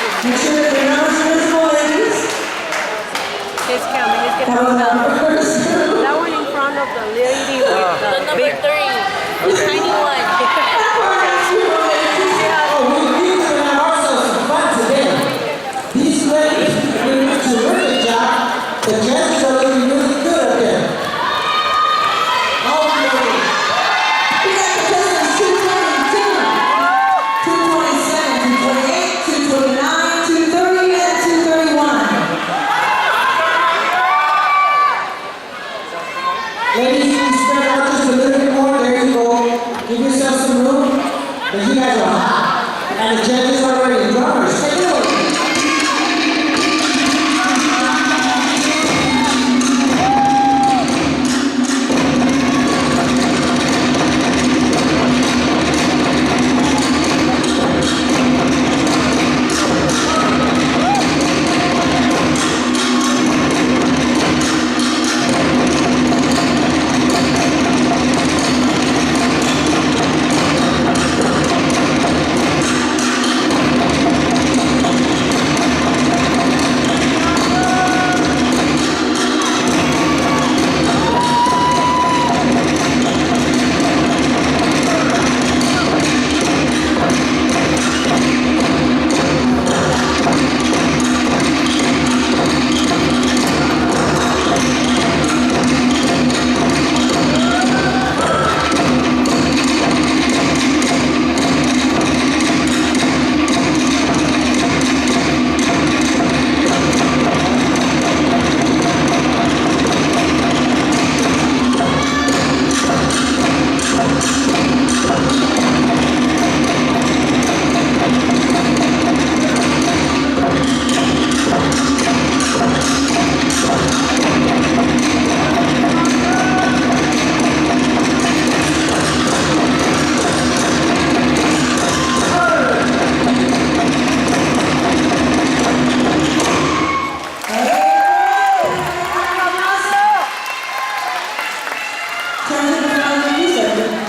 Make sure that the numbers are visible, ladies. He's coming. He's That was getting our first. that one in front of the lady with the Number big. 3, the tiny one. Oh, we're going to have ourselves some fun today. These ladies are doing a terrific job. The judges are looking really good up there. Oh, ladies. We got the contestants 222, 227, 228, 229, 230, and 231. Ladies, you can spread out just a little bit more. There you go. Give yourself some room. Because you guys are hot. And the judges are ready. Drummers, take it away.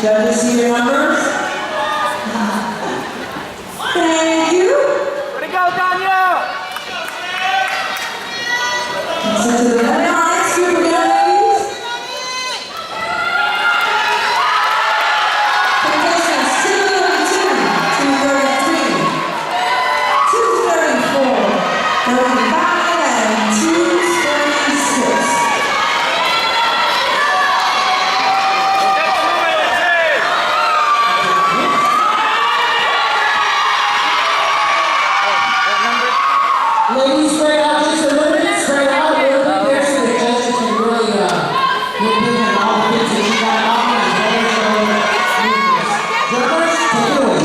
Judges, see your numbers? Thank you. Way to go, Daniel! So to the next group of young ladies. Contestants 232, 233, 234, 35, and 236. Ladies, spread out just a little bit, spread out a little bit there so the judges can really nitpick on all the things that you got on as well as drummers, take it away.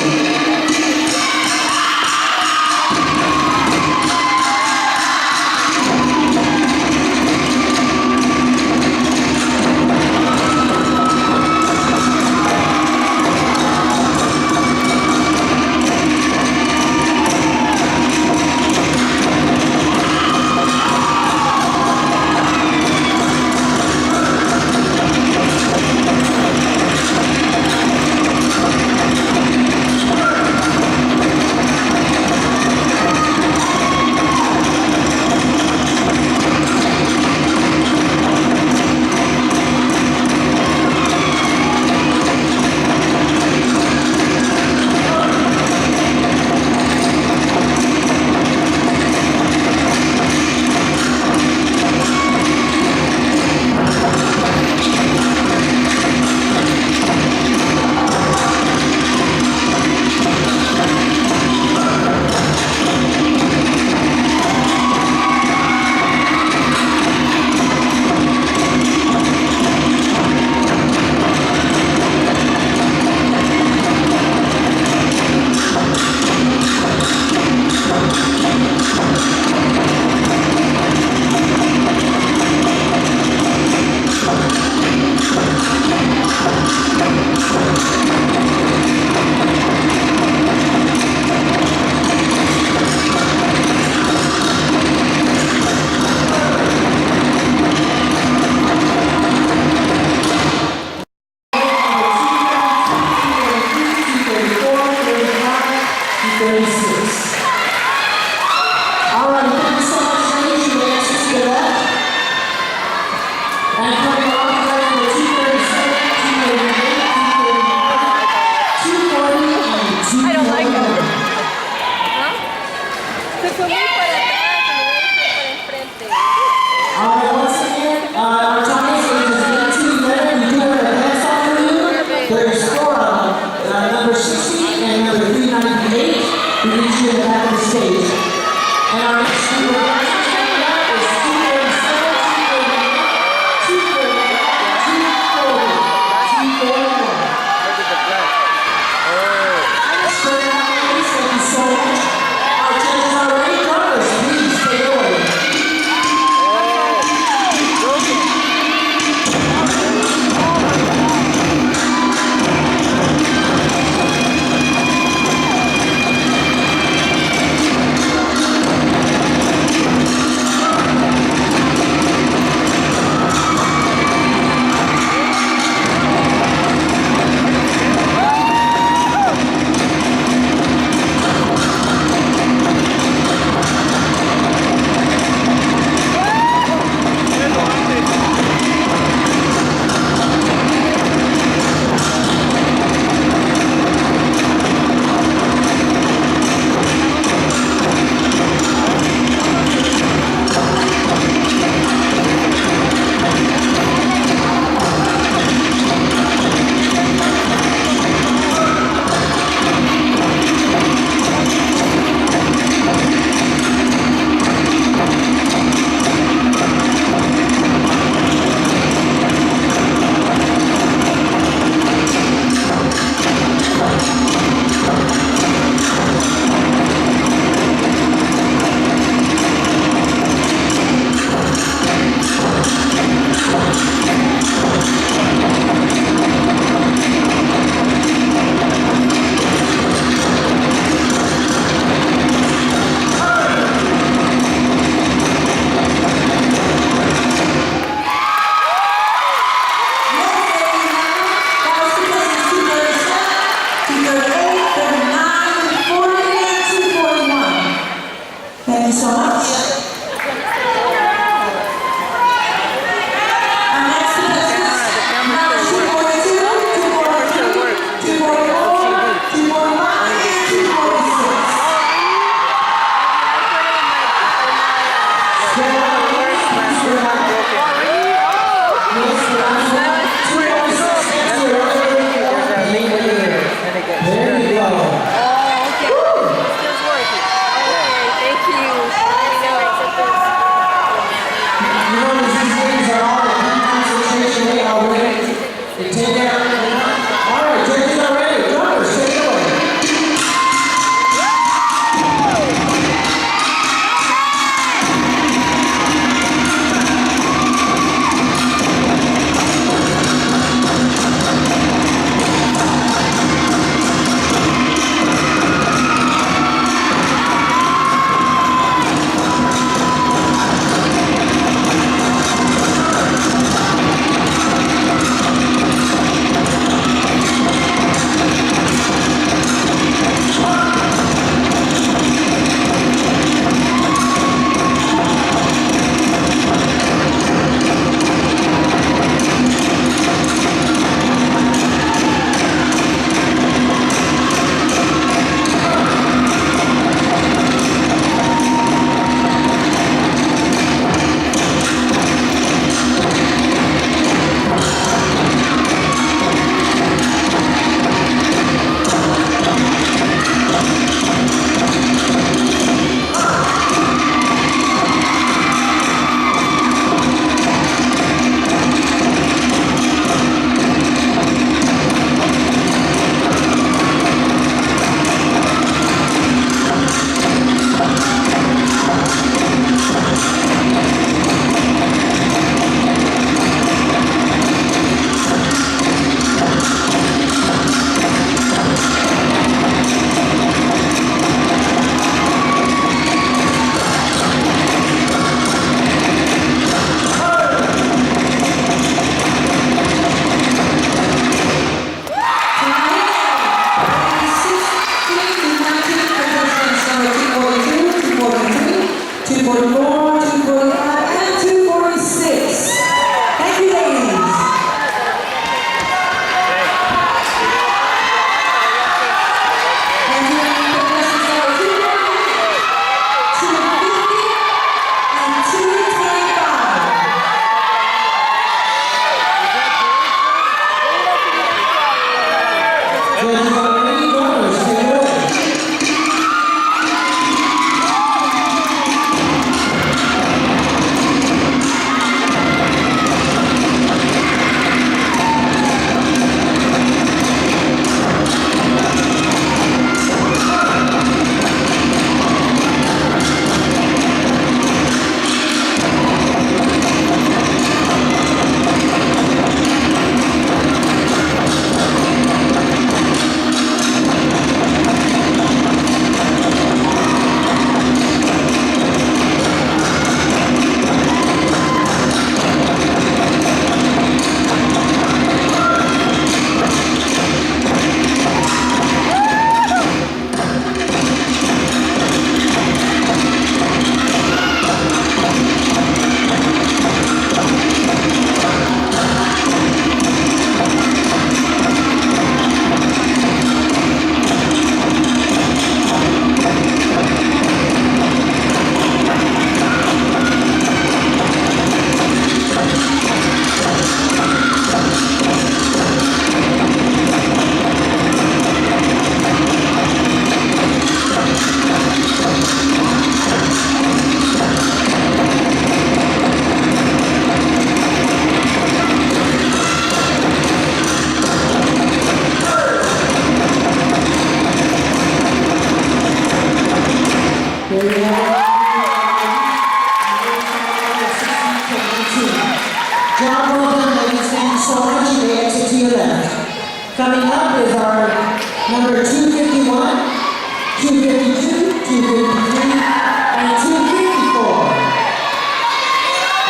253, and 254.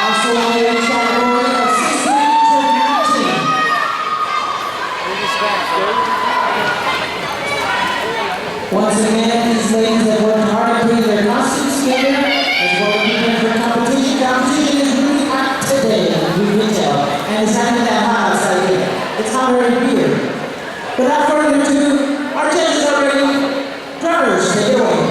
Also in the age category of 16 to 19. Once again, these ladies have worked hard to bring their costumes together as well as preparing for competition. Competition is really hot today, as we can tell, and it's not even that hot outside here. It's hotter in here. Without further ado, our judges are ready. Drummers, take it away.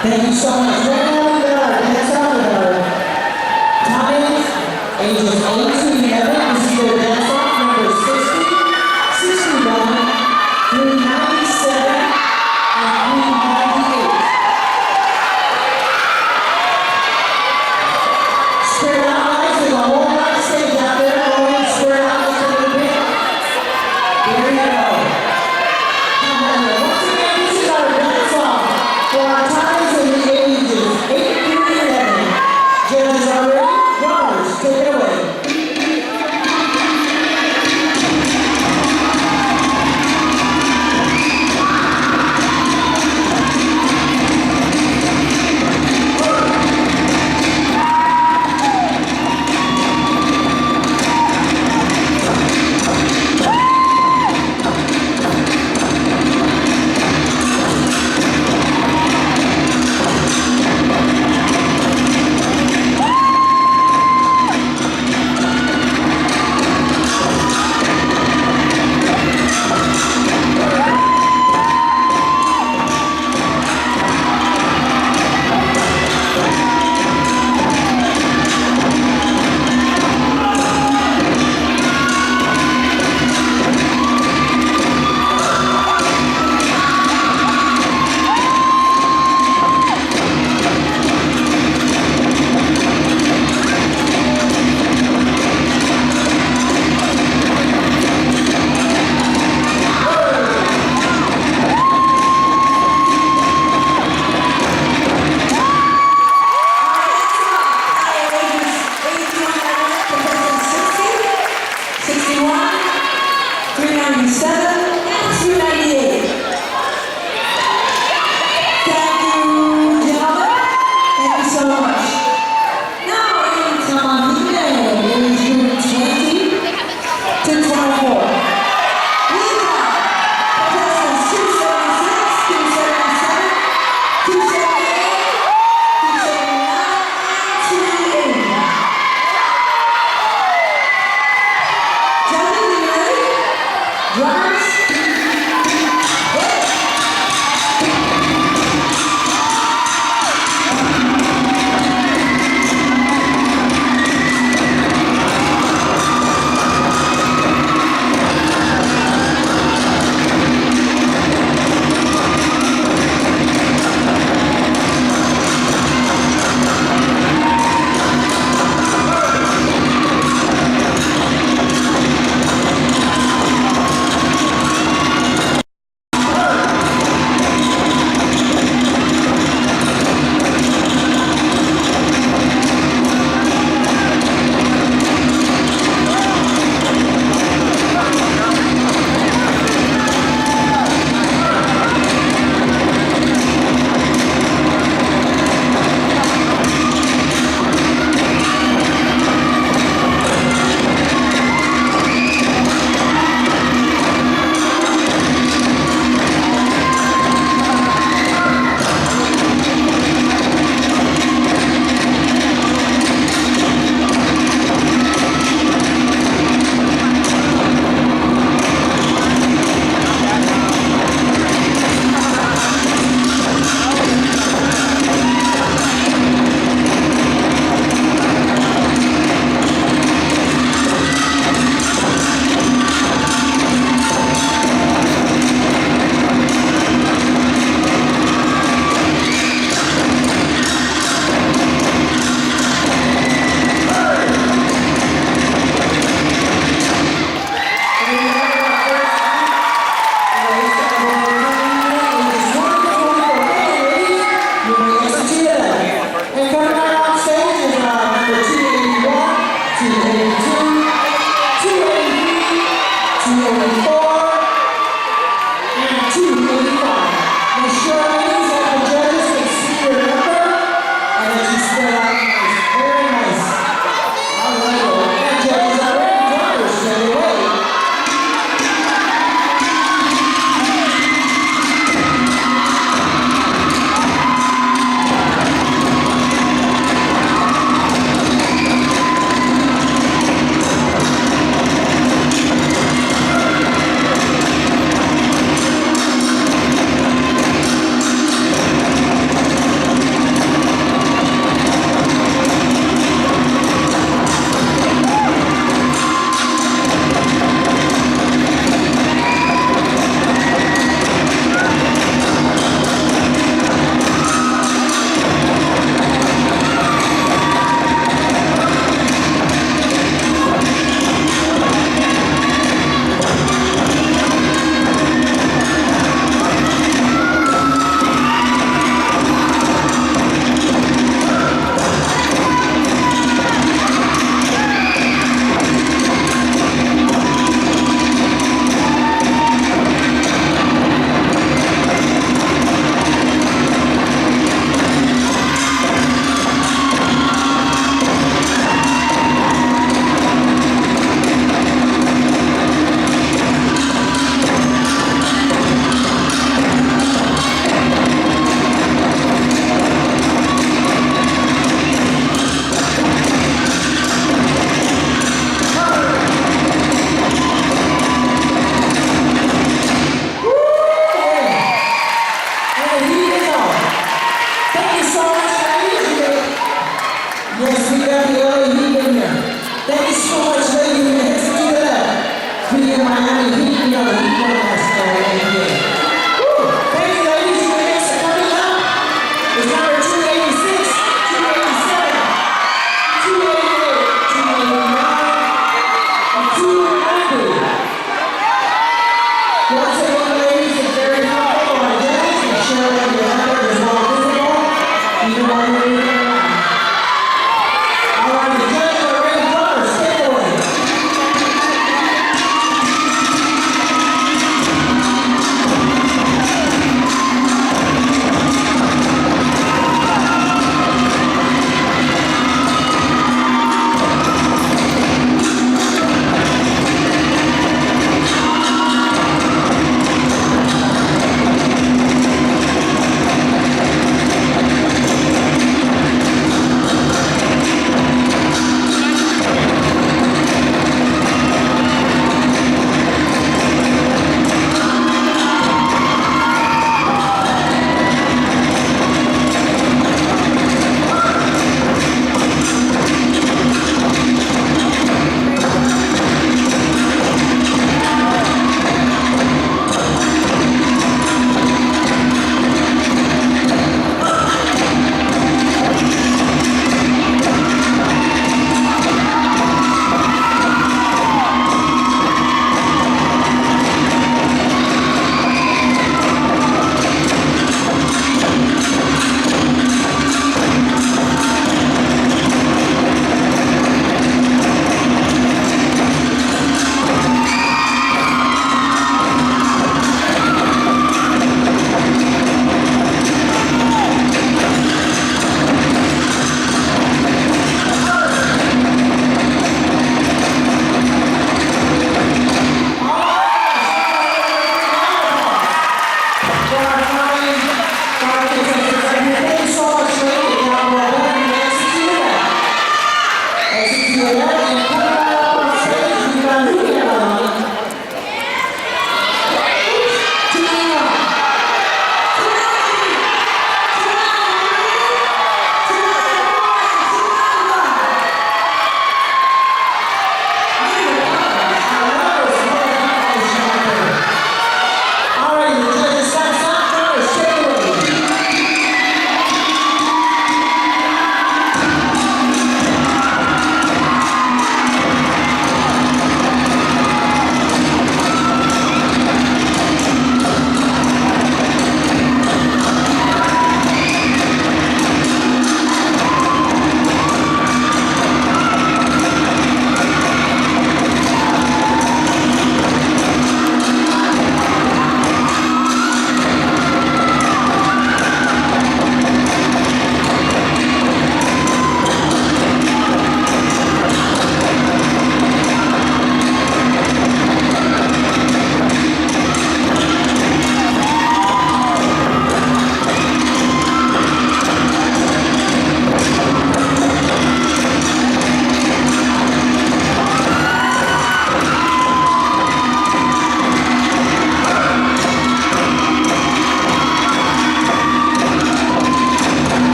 Thank you so much. Right now we got our dance off with our Italians, ages 8 to 11. This is their dance off number 60, 61, 397, and 398. Spread out guys, there's a whole lot of stage out there. Go ahead and spread out just a little bit. There you go. Come on, once again, this is our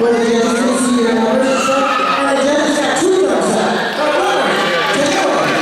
where the judges can see your numbers and stuff, and the judges got two thumbs up. But remember, take it over.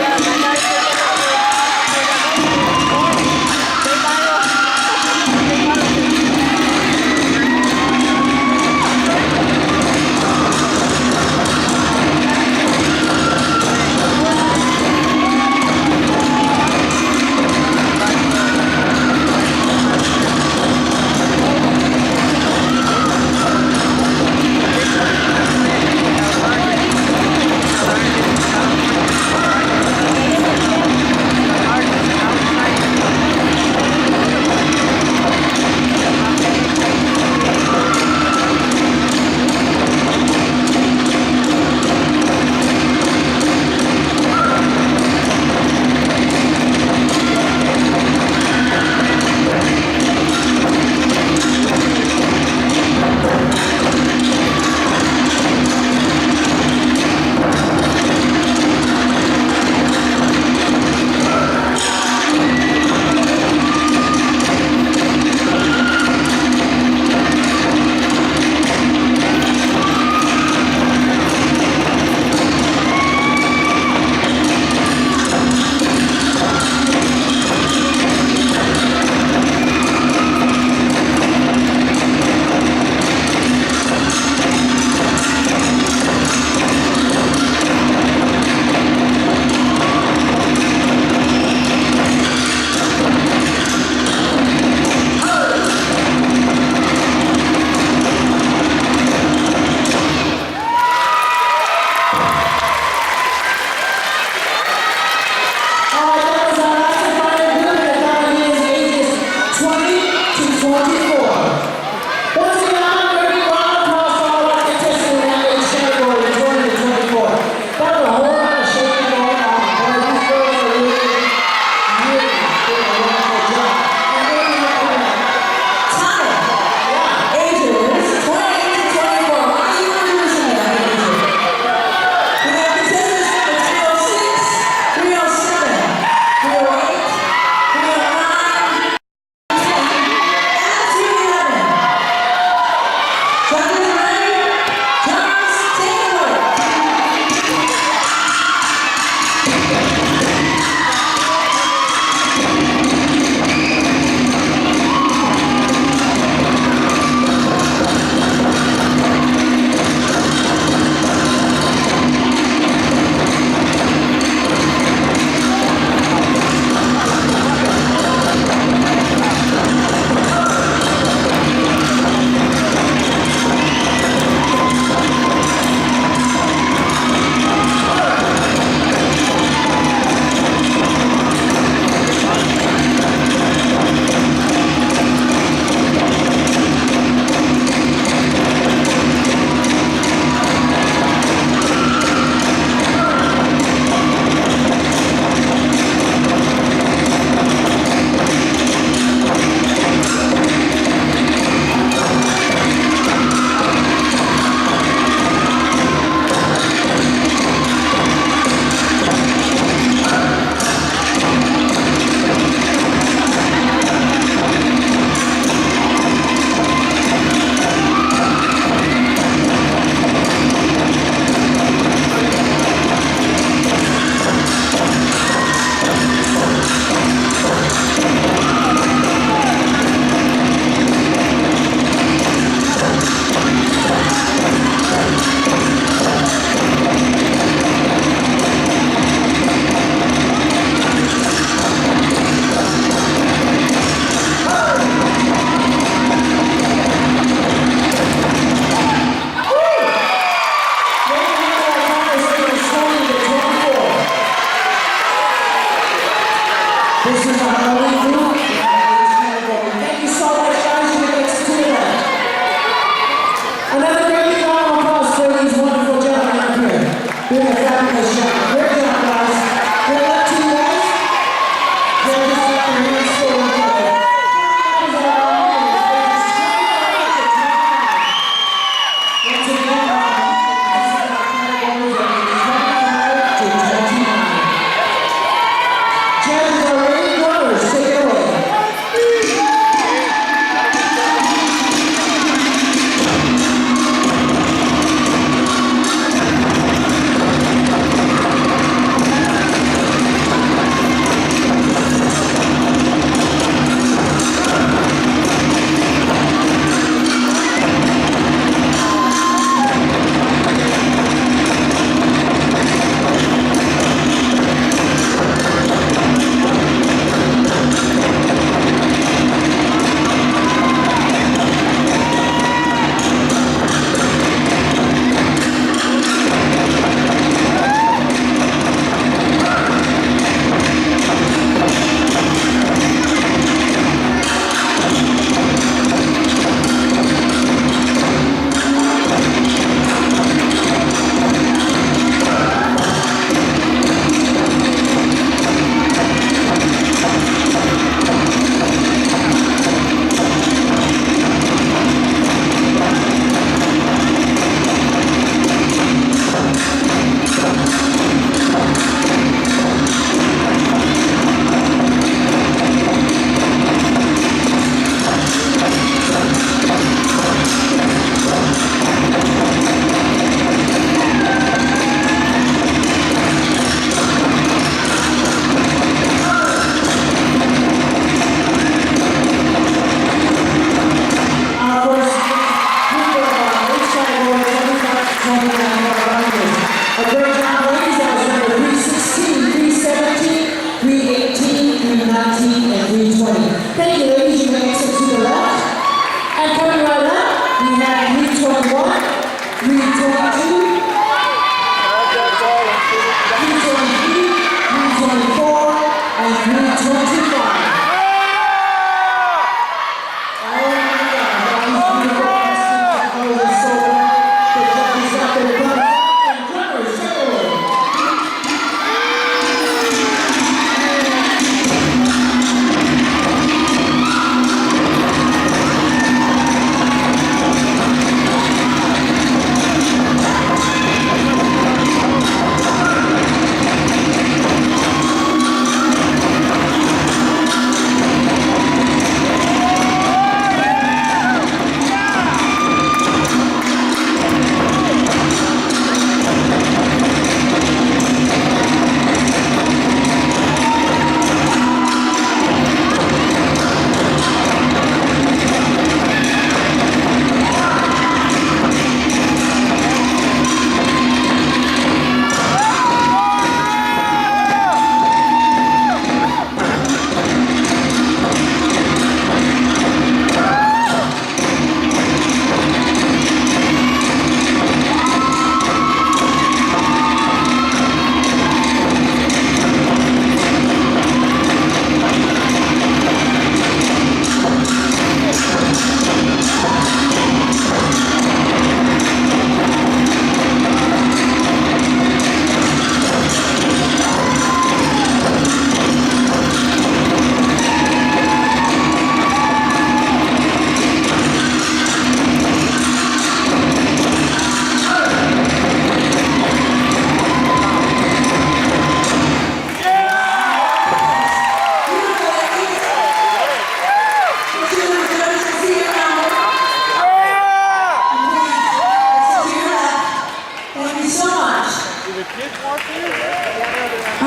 Our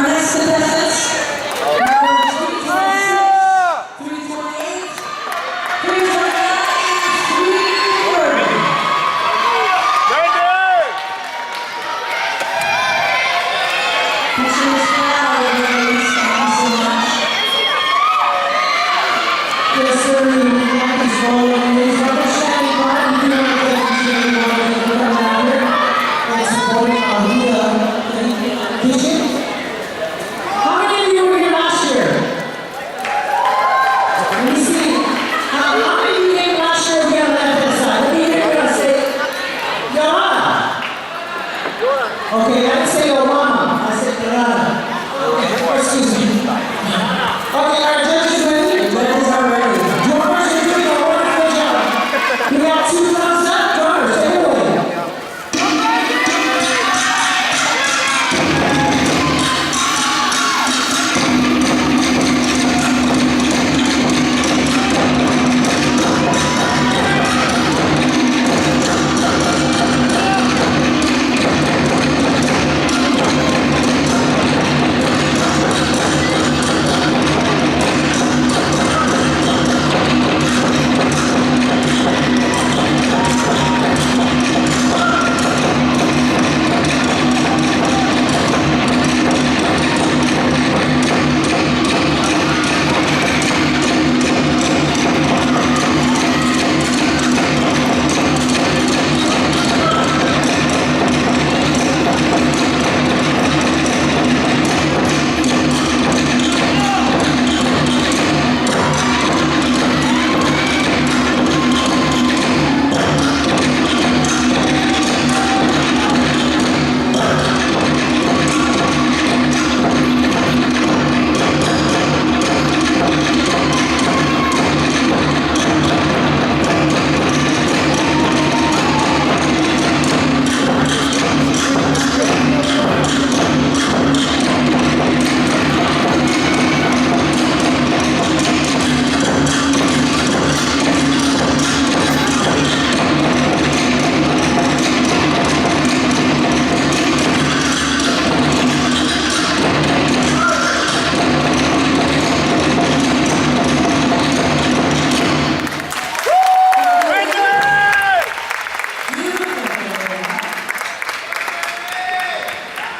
next contestants, number 328, 330. Picture this crowd, ladies. Thank you so much. Yes, sir. We want these volunteers. Representing Martin Luther King Jr. to come out here and support the kitchen. How many of you were here last year? Let me see. How many of you came last year if you have left that side? Let me hear you say, Yolanda. Okay, I didn't say Obama. I said Yolanda. Excuse me. Okay, our judges ready? Judges are ready. Drummers, you're doing a wonderful job. We got 2 thumbs up. Drummers, take it away.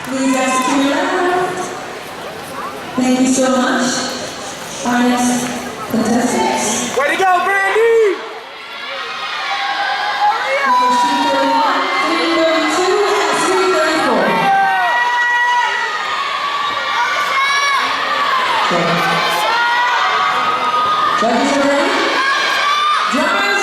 Please exit to your left. Thank you so much. Our next contestants, Way to go, Brandy! numbers 331, 332, and 334. Okay. Judges are ready? Drummers?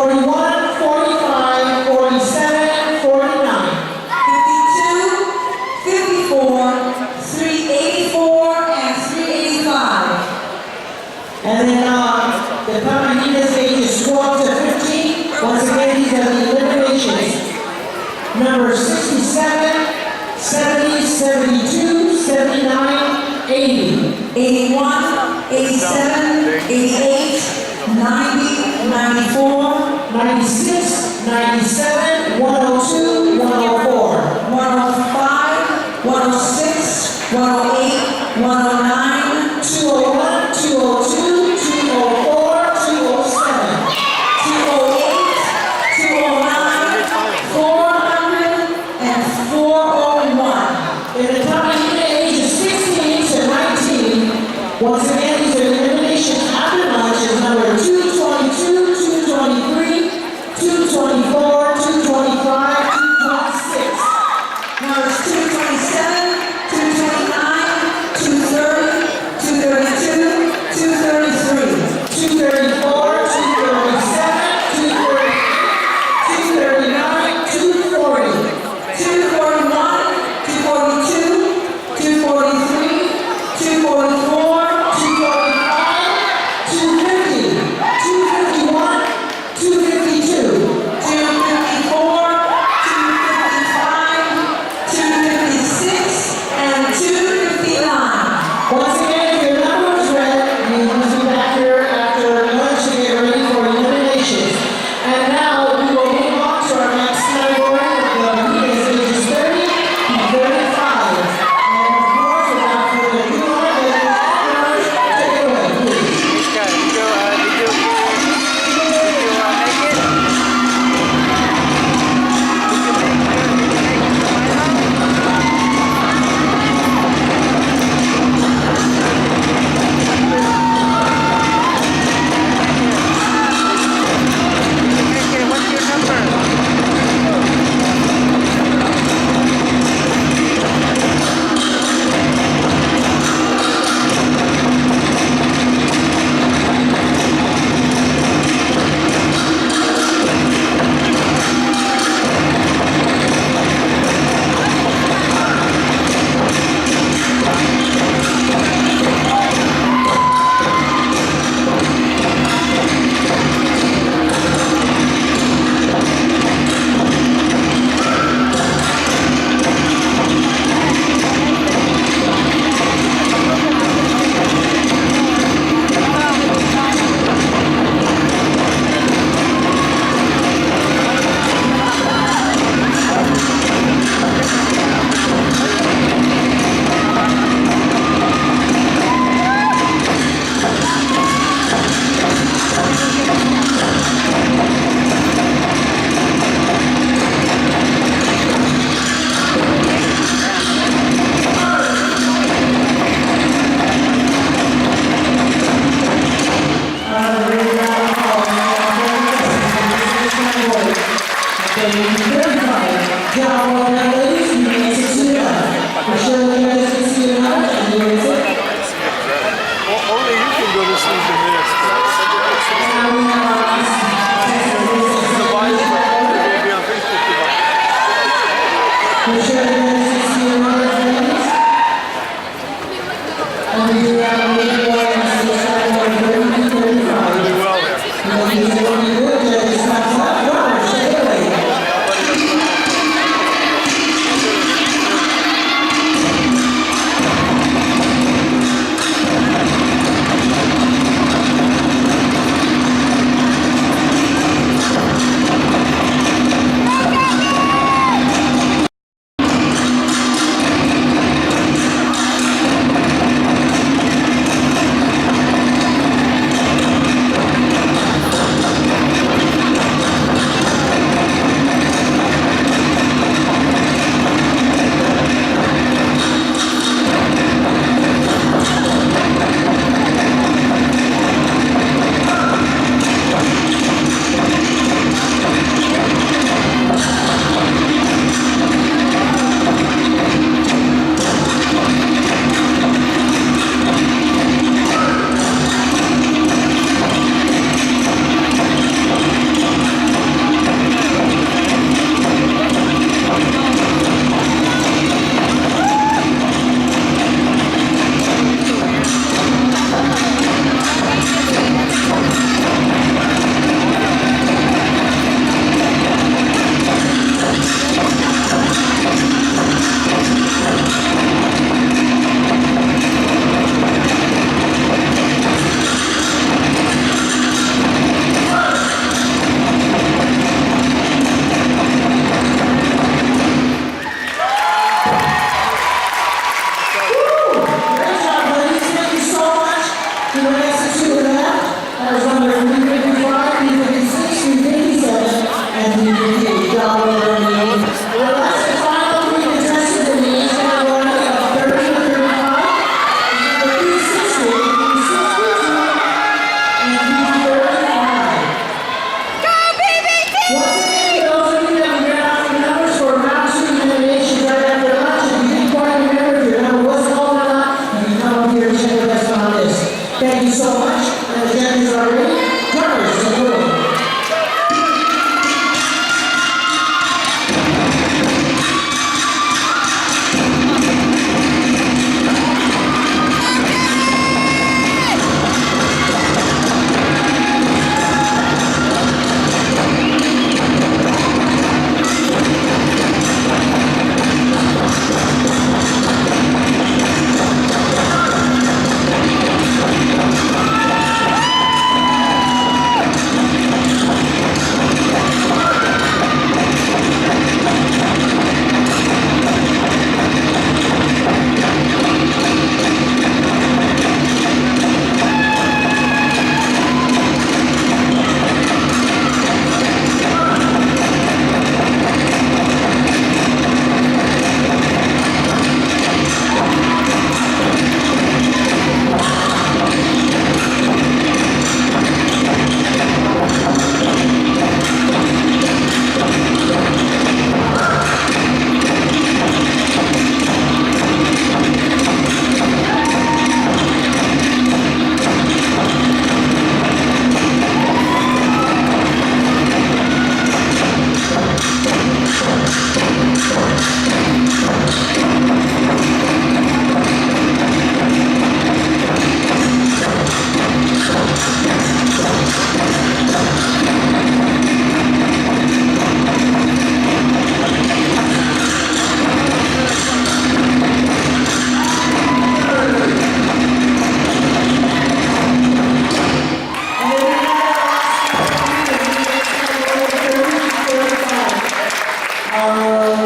41, 45, 47, 49. 52, 54, 384, and 385. And then, the Pamanitas ages 12 to 15. Once again, these are the eliminations. Number 67, 70, 72, 79, 80. 81, 87, 88, 90, 94, 96, 97, 102, 104. 105, 106, 108, 109, 201, 202, 204, 207. 208, 209, 400, and 401. In the Pamanita ages 16 to 19, once again, these are eliminations after lunch is number 222, 223, 224, 225, 226. Numbers 227, 229, 230, 232, 233. 234, 237, 230, 239, 240. 241, 242, 243, 244, 245, 250, 251, 252. 254, 255, 256, and 259. Once again, if your number is red, you must be back here after lunch to get ready for eliminations. And now we will move on to our next category of the Venus ages 30 to 35. And of course, without further ado, take it away, please. Okay, did you make it? What's your number? Only you can go to sleep in this. The Bible will be on Facebook tonight. Do well there.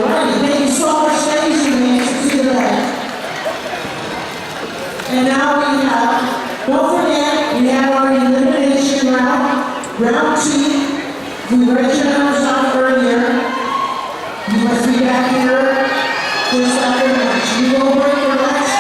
Alrighty, thank you so much, ladies and gentlemen, to the left. And now we have, don't forget, we have our elimination round, round 2. We registered ourselves earlier. You must be back here just after lunch. We will break for lunch.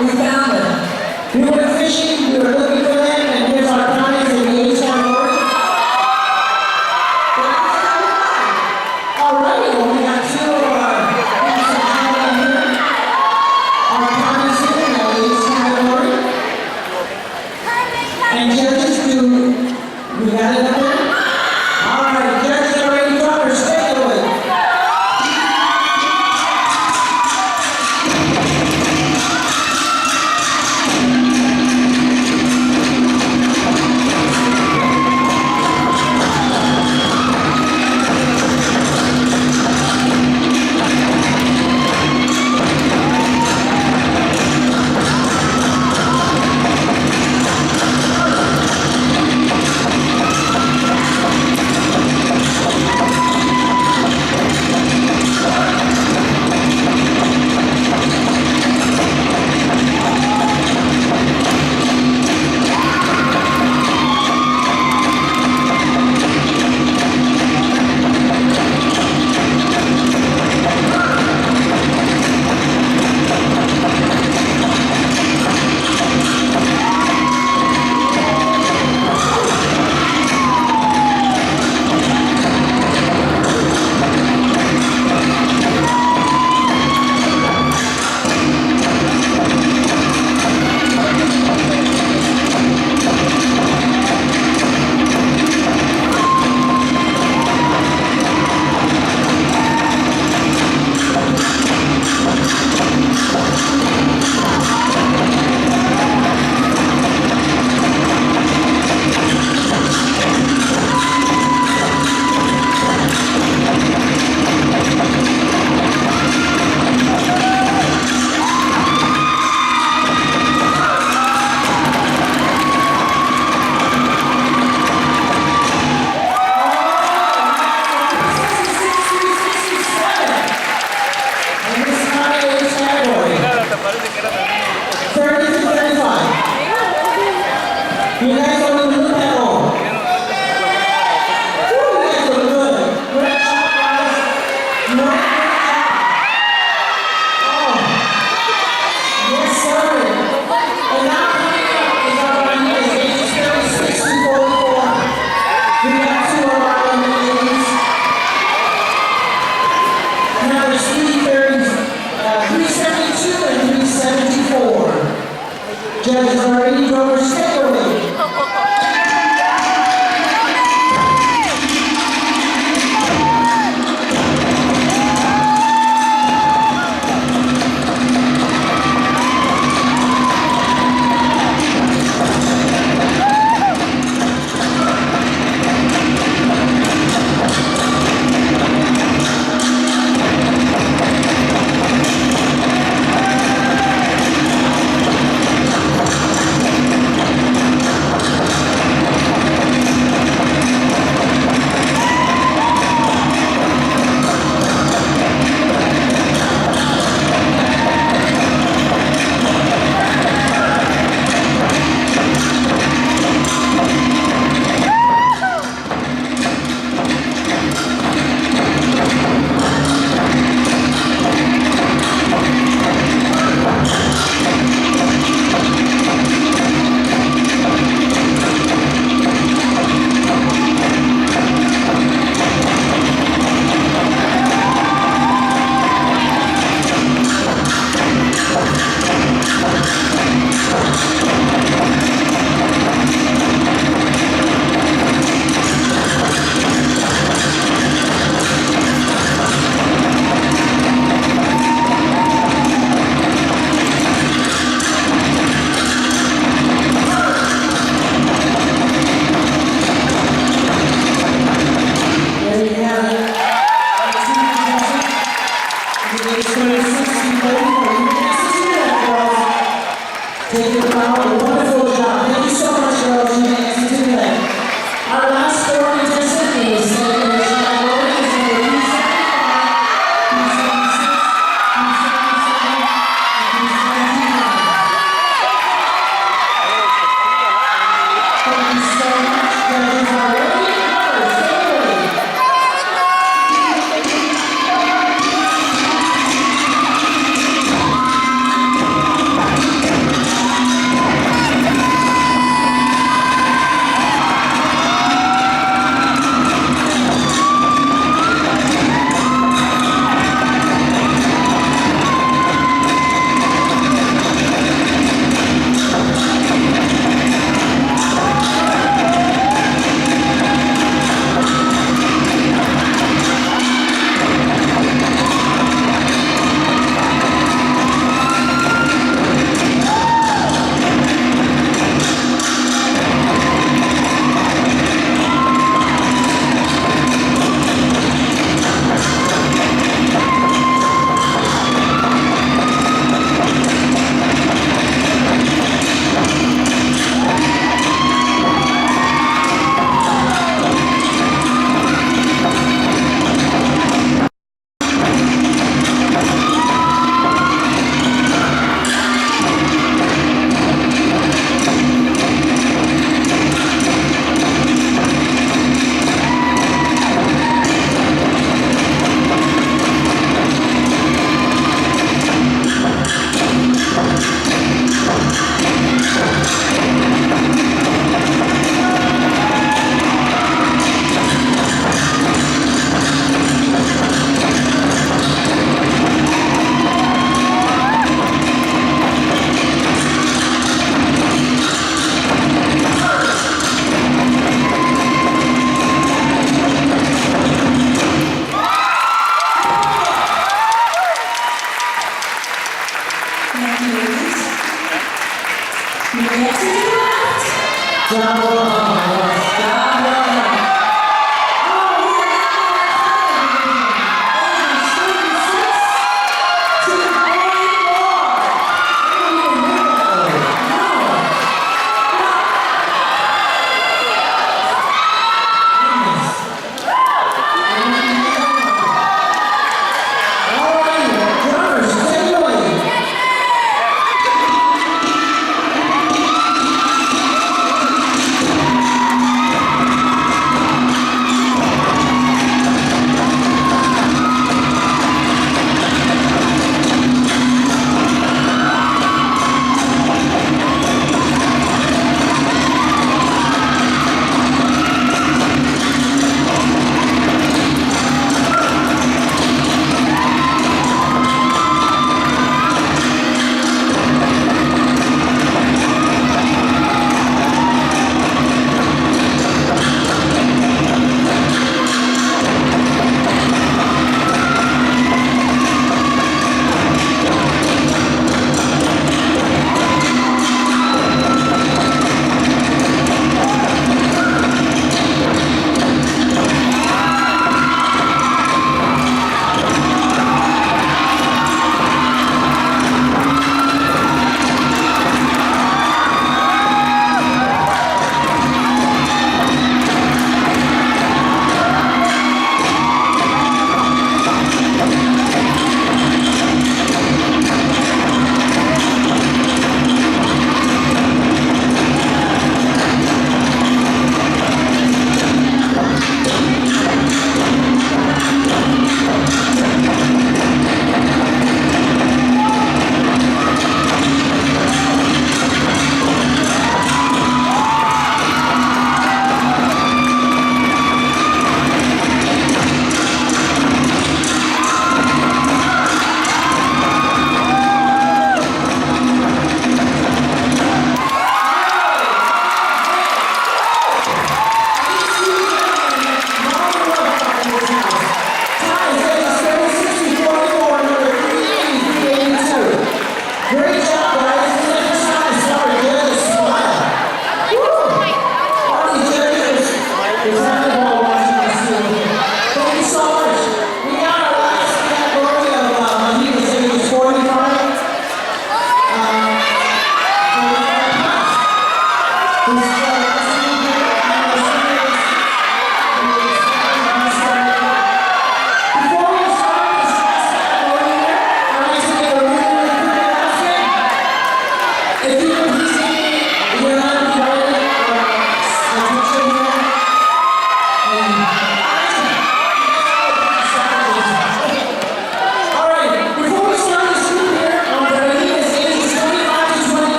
We found them. We were fishing, we were looking for them, and here's our prize in the age category. Alrighty, well, we got 2 of our here. Our prize in the age category. And judges, we got it up there? Alright, judges are ready for our take it away. Judges are ready for our takeaway. Wow, wonderful job. Thank you so much, girls. You may continue that. Our last four contestant is Shana Roy, is number 275, 276, 277, and 279. Thank you so much, judges. Are ready? Numbers, take it away. Thank you, ladies. Next to the left. John Wilhelm. John Wilhelm. Oh, we are now at 36 to 45.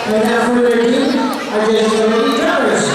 Without further ado, our judges are ready, drummers.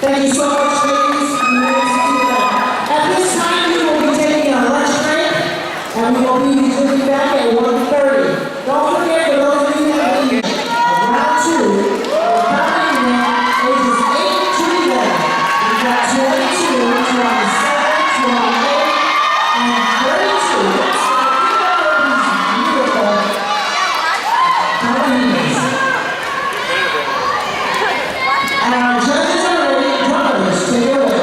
Thank you so much, ladies. At this time, we will be taking a lunch break, and we will be coming back at 1:30. Don't forget, for those of you that are round two, we're coming in ages 8 to 11. We've got 22, 27, 28, and 32. That's these beautiful companies. And our judges are ready. Drummers, take it away.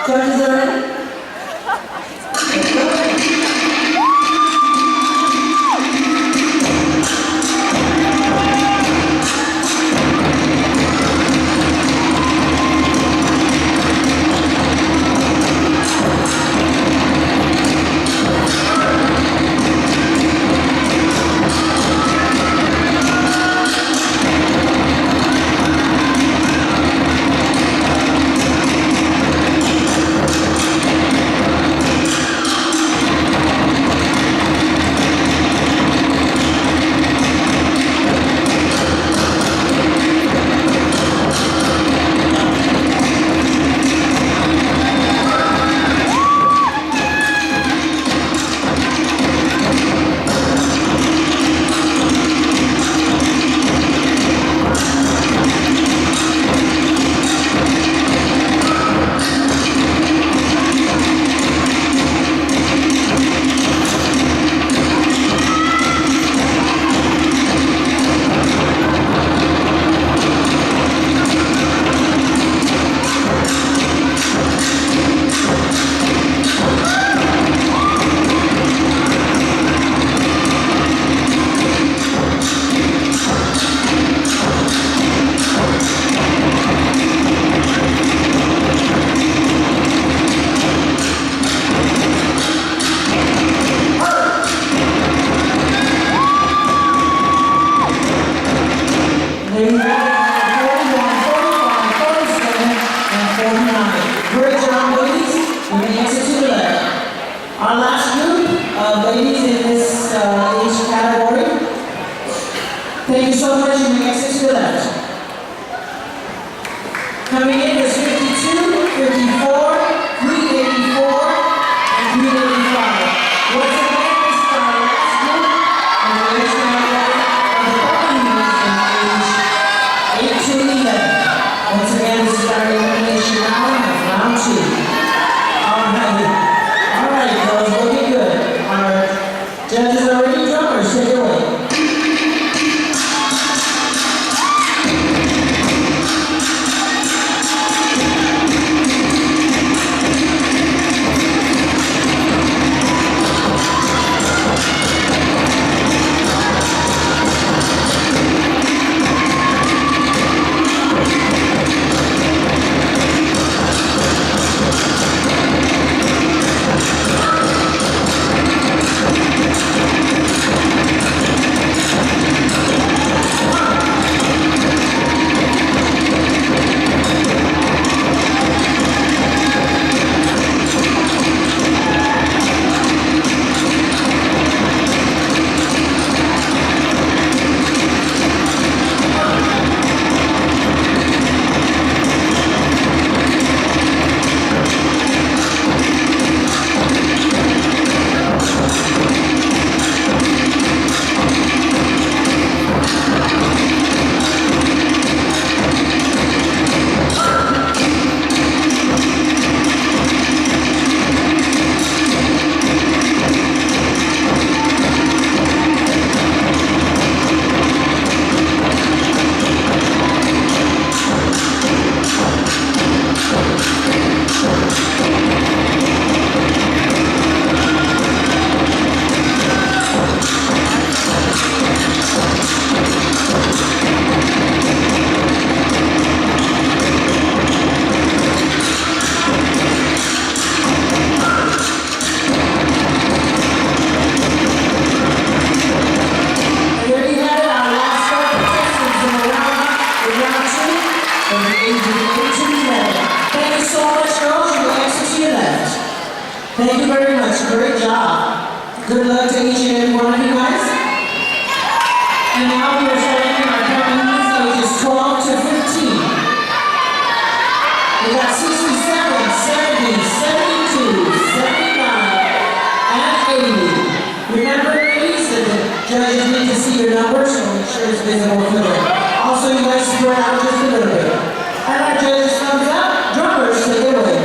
Judges are ready? Ladies and gentlemen, 41, 45, 47, and 49. Great job, ladies. You may exit to the left. Our last group of ladies in this age category. Thank you so much. You may exit to the left. Coming in is 52, 54, 384, and 385. Once again, this is our last group of the age category of the ladies in age 8 to 11. Once again, this is our elimination round of round 2. All right, girls, looking good. Our judges are ready. Drummers, take it away. Thank you very much. Great job. Good luck to each and every one of you guys. And now we are starting our companies ages 12 to 15. We got 67, 70, 72, 79, and 80. Remember, ladies, that the judges need to see your numbers, so make sure it's visible for them. Also, you guys spread out just a little bit. And our judges thumbs up. Drummers, take it away.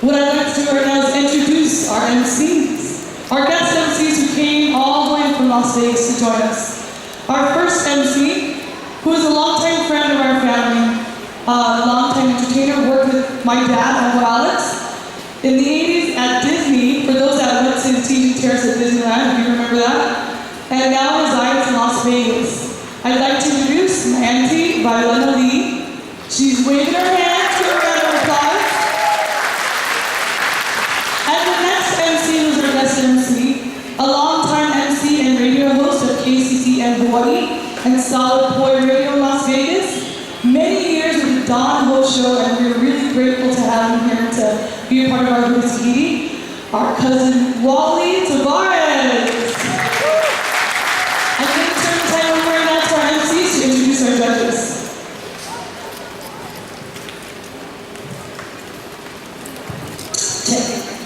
What I'd like to do right now is introduce our MCs. Our guest MCs who came all the way from Las Vegas to join us. Our first MC, who is a longtime friend of our family, a longtime entertainer, worked with my dad, Uncle Alex, in the 80s at Disney, for those that went to TG Terrace at Disneyland, if you remember that, and now resides in Las Vegas. I'd like to introduce my auntie, Violetta Lee. She's waving her hand, give her a round of applause. And the next MC was our guest MC, a longtime MC and radio host of KCCN Hawaii and Solid Boy Radio in Las Vegas. Many years with the Don Ho Show, and we're really grateful to have him here to be a part of our Whiskey. Our cousin Wally Tavares. I'm going to turn the time over now to our MCs to introduce our judges.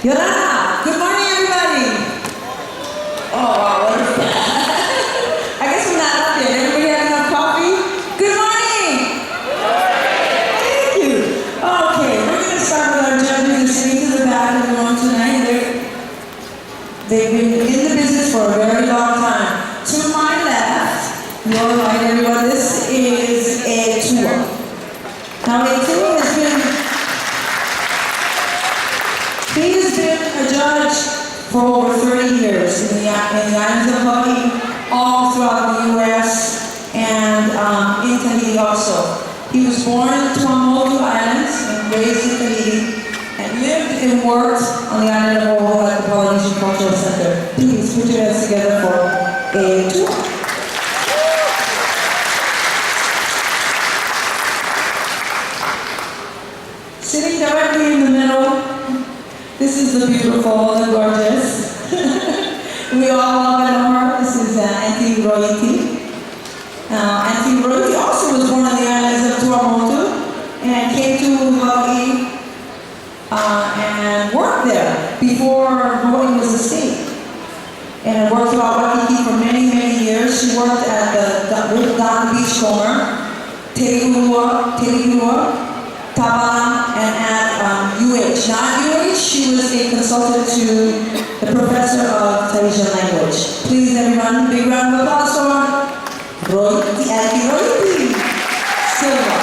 Yorana, good morning, everybody. Oh, wow, what is that? I guess I'm not up yet. Everybody have enough coffee? Good morning. Thank you. Okay, we're going to start with our judges and sitting to the back of the room tonight. They've been in the business for a very long time. To my left, you'll remind everyone, this is a tour. Now, a tour has been he has been a judge for over 30 years in the islands of Hawaii, all throughout the U.S., and in Tahiti also. He was born in Tuamotu Islands and raised in Tahiti, and lived and worked on the island of Oahu at the Polynesian Cultural Center. Please put your hands together for a tour. Sitting directly in the middle, this is the beautiful, the gorgeous. We all love and know her. This is Auntie Roiti. Auntie Roiti also was born on the islands of Tuamotu and came to Hawaii and worked there before Hawaii was a state. And worked throughout Waikiki for many, many years. She worked at the Don Beachcomber, Telehua, Taba, and at UH. Not UH, she was a consultant to the professor of Tahitian language. Please, everyone, big round of applause for Roiti, Auntie Roiti Silva.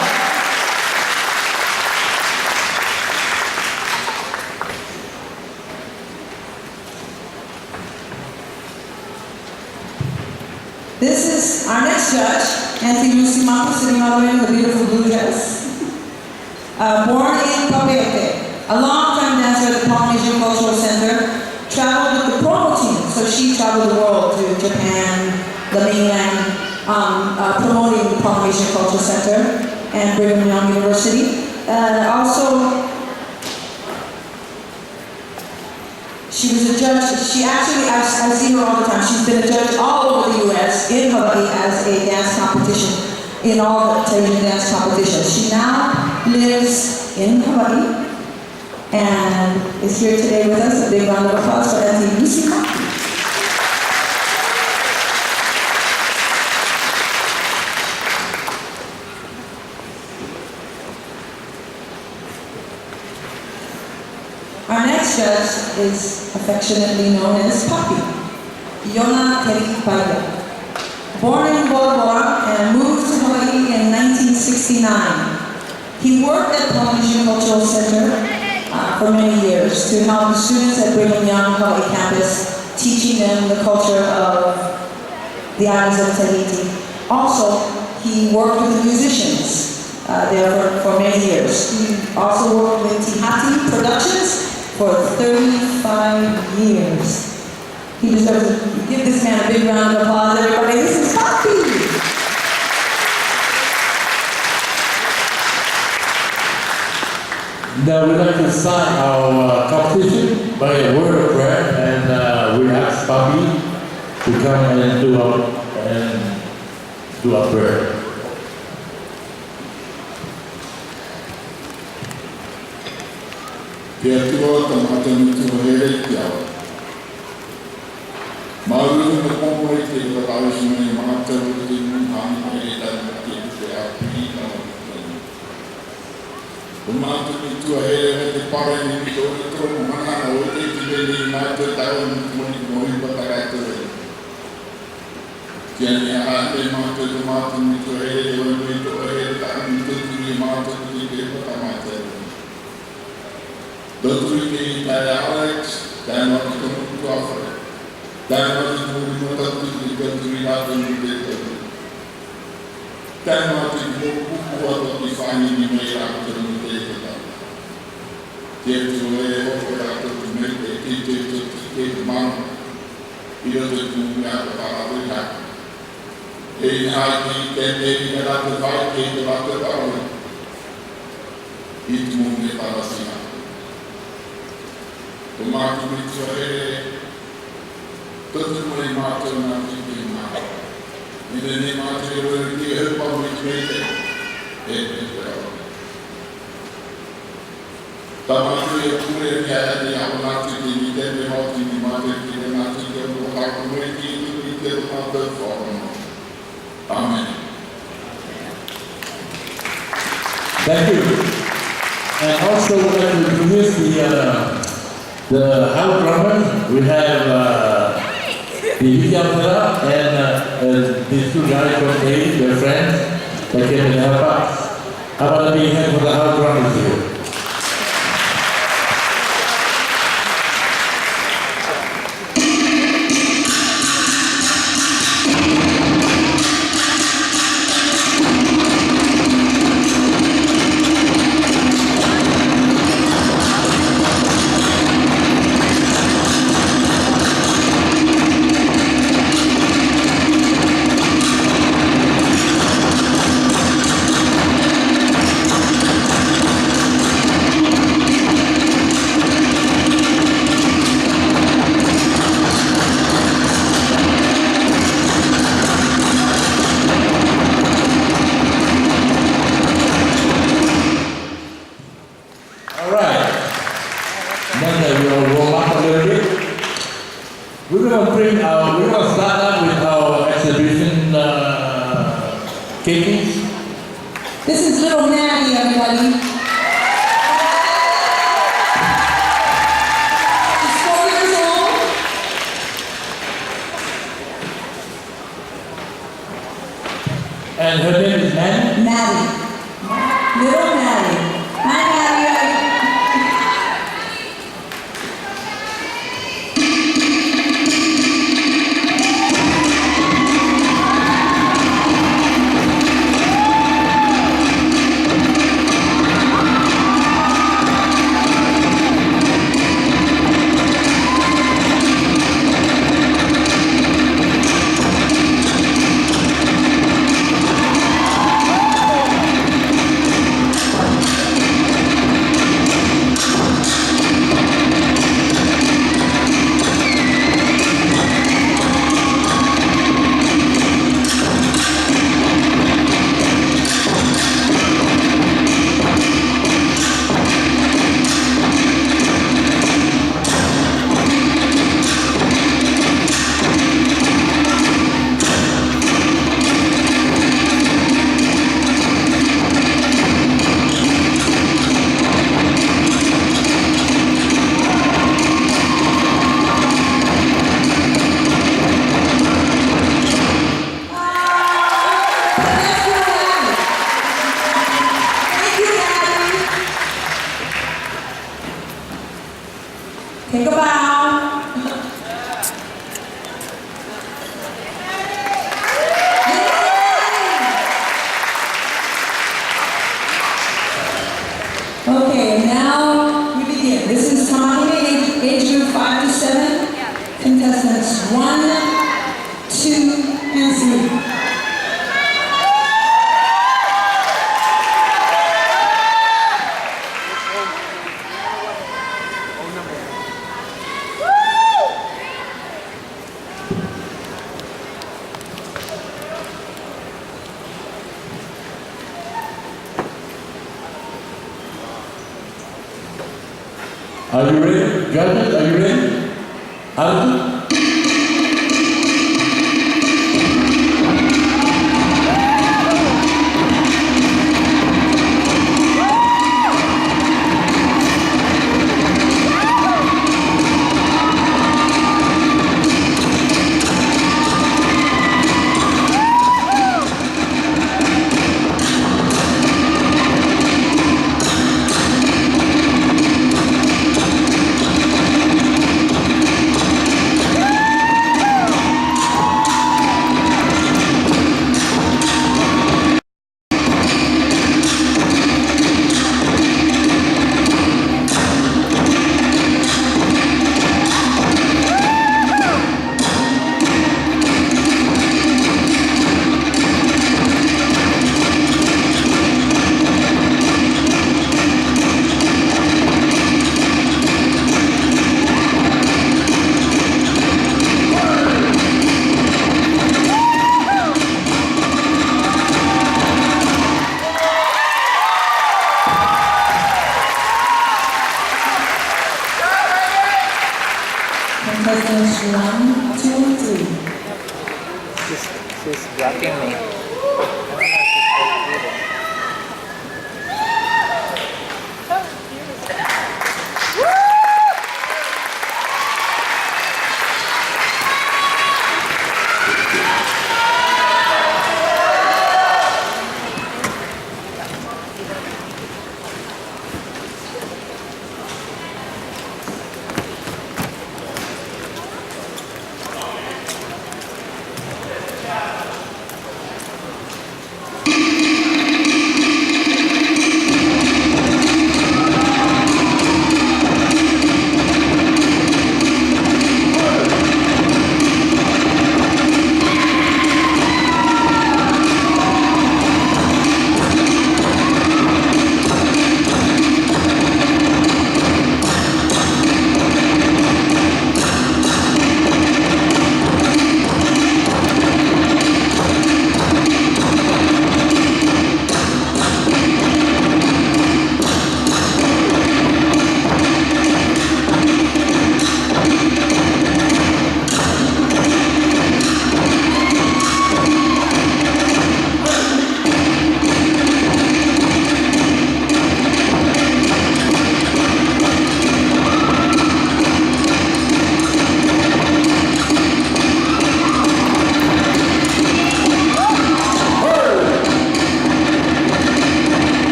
This is our next judge, Auntie Lucy Mapu, sitting all the way in the beautiful blue dress. Born in Papeete, a long-time dancer at the Polynesian Cultural Center, traveled with the promo team, so she traveled the world to Japan, the mainland, promoting the Polynesian Cultural Center and Brigham Young University. Also, she was a judge. She actually, I see her all the time. She's been a judge all over the U.S. in Hawaii as a dance competition, in all the Tahitian dance competitions. She now lives in Hawaii and is here today with us. A big round of applause for Auntie Lucy Mapu. Our next judge is affectionately known as Papi, Yona Terikipaya. Born in Bora Bora and moved to Hawaii in 1969. He worked at Polynesian Cultural Center for many years to help the students at Brigham Young Hawaii campus, teaching them the culture of the islands of Tahiti. Also, he worked with the musicians there for many years. He also worked with Tihati Productions for 35 years. He deserves to give this man a big round of applause, everybody. This is Papi. Now we'd like to start our competition by a word of prayer, and we ask Papi to come and do our prayer. Te atua tamata nutu haere ki awa. Maururu na pomoi te whakawisi mai mātaru te munhani haere tanu te te a piri na wikani. Umatu ni tua he te pare ni to tro mana o te te ni na te tau ni mo patara te. Tiene a te matu ni tua he o ni to he ta ni te ni matu ni te patama te. Dotu ni ta Alex, ta no te tu afre. Ta no te tu ni ta tu ni te ni na te ni te. Ta no te tu ku to ti fani ni me ra te ni te. Dia tu le o ra to me te te man. Io te tu na para ta. E hai te ni ra te vai te va te para. I tu me para sina. O matu ni tu todo mo i matu na ti ma. Ni le matu e ni e pa mo te e pero. Tamatu e pure che ha di avanti di delle morti di madre che le nati che lo fa come di che lo fa per forma. Amen. Thank you. And also we'd like to introduce the house drummers. We have the Vidyamtara and these two guys from Delhi, their friends, that came and help us. How about a big hand for the house drummers here? We're going to start up with our exhibition cakes. This is Little Natty, everybody. She's 4 years old. And her name is Natty? Natty. Little Natty. Hi, Natty. Take a bow. Okay, now we begin. This is Tamaki, age group 5 to 7. Contestants 1, 2, and 3. Are you ready? Judges, are you ready? Alton? finish 1, 2, 3. She's blocking me.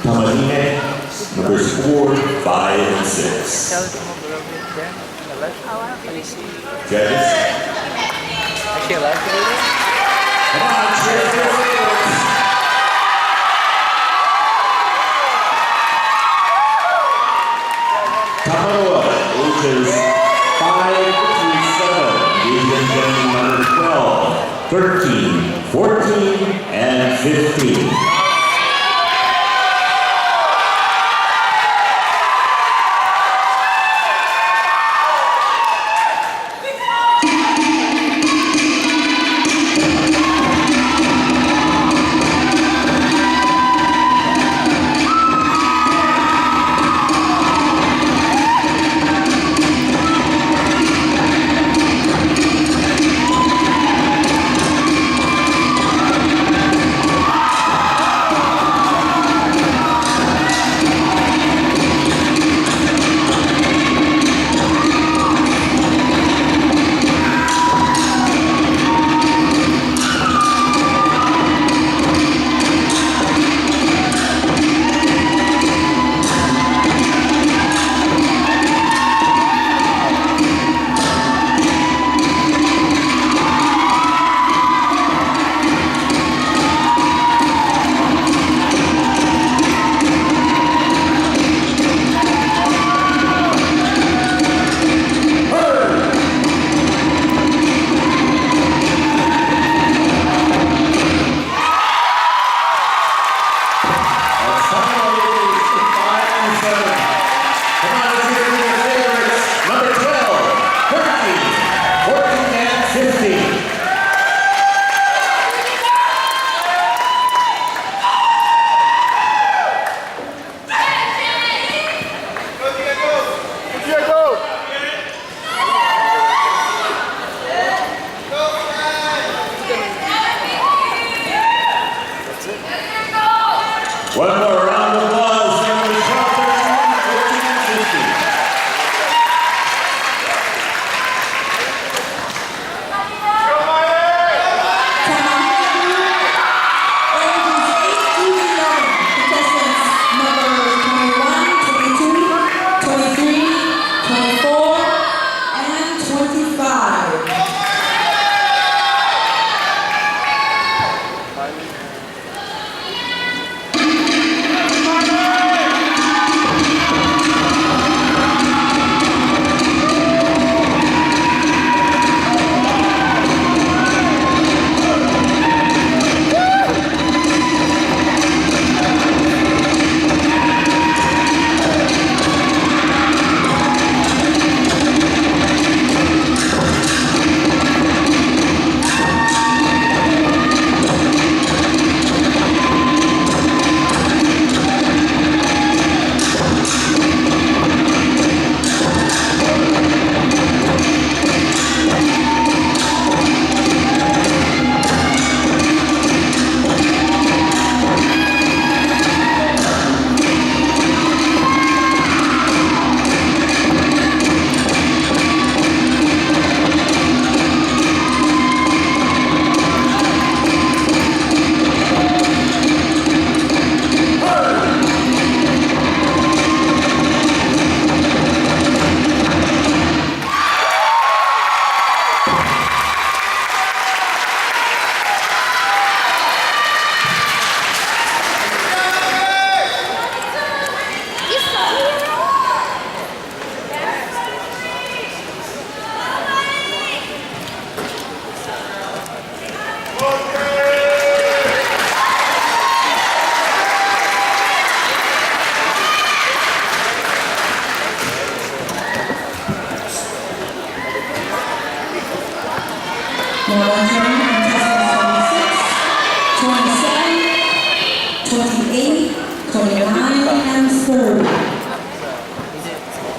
Tamarine, numbers 4, 5, and 6. Tell them about it there on the left. You see? Judges? Actually, I like it. Come on, cheer for your favorites. Tamarawa, ages 5 through 7. Ladies and gentlemen, number 12, 13, 14, and 15. Moran contestants 26, 27, 28, 29, and 30.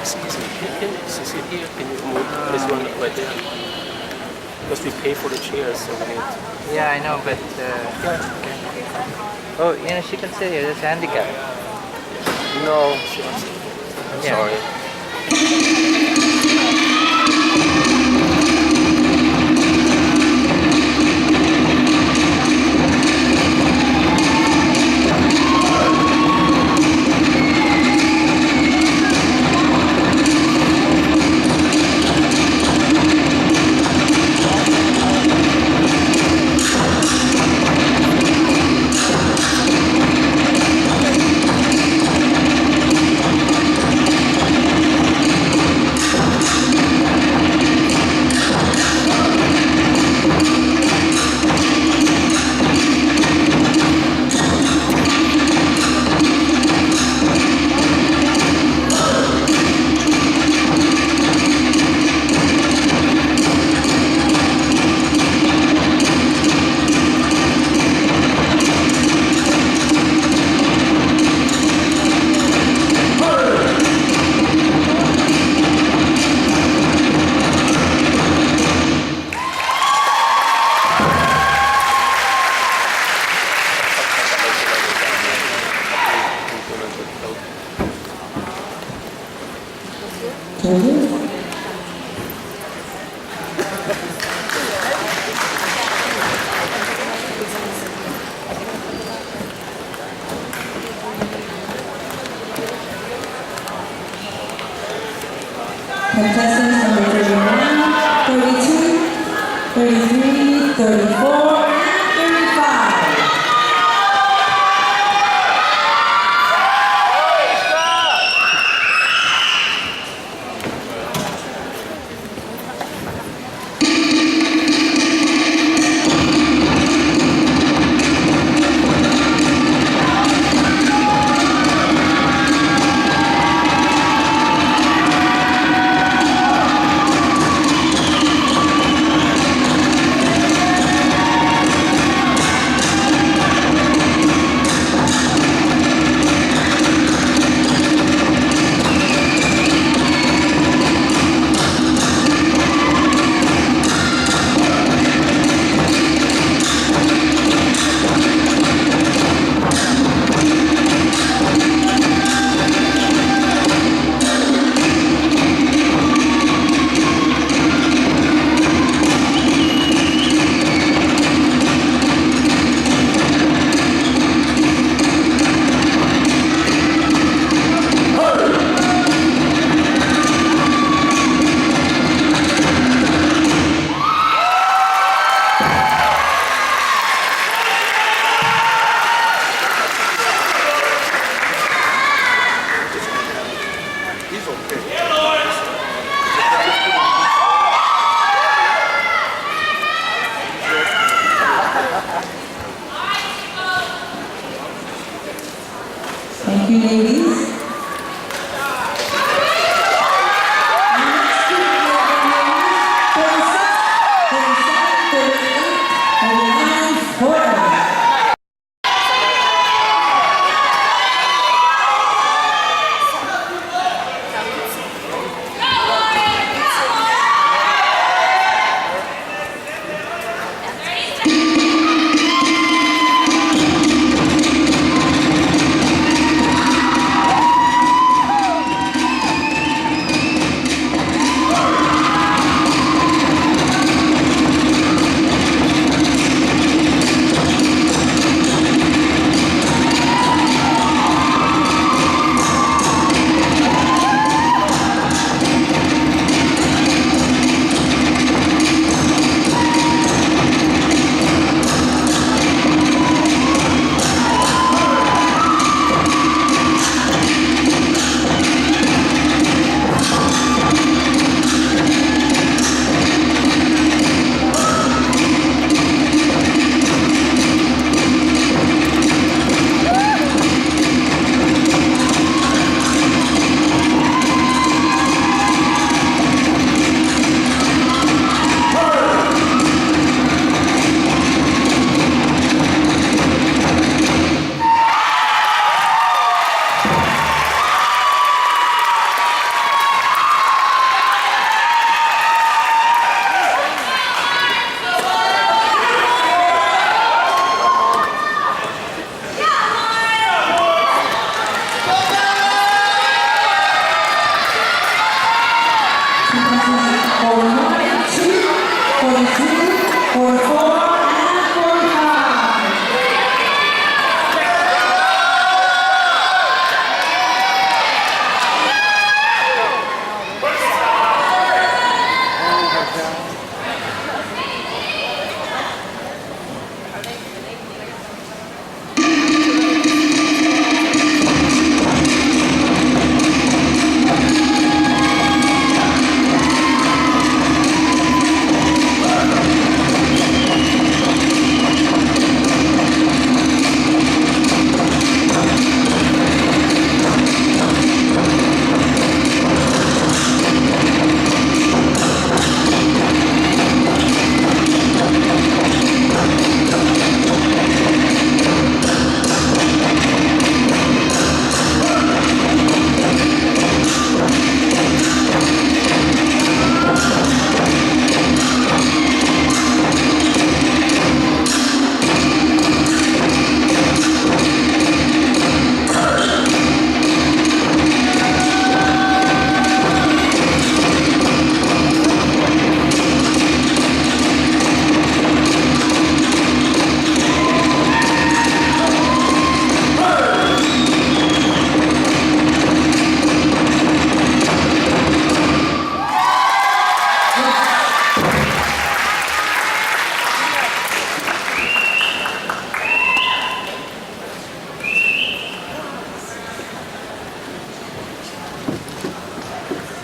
Excuse me, can you sit here? Can you move this one right there? Because we pay for the chairs, so we need. Yeah, I know, but oh, you know, she can sit here. That's handicap. No, I'm Yeah. sorry.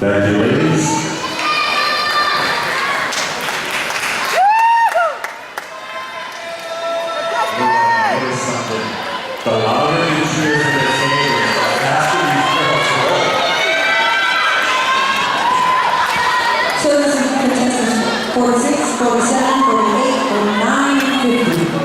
Thank you, ladies. Notice something. The louder you cheer for the singers, the faster these girls roll. So this is contestants 46, 47, 48, 49, 50.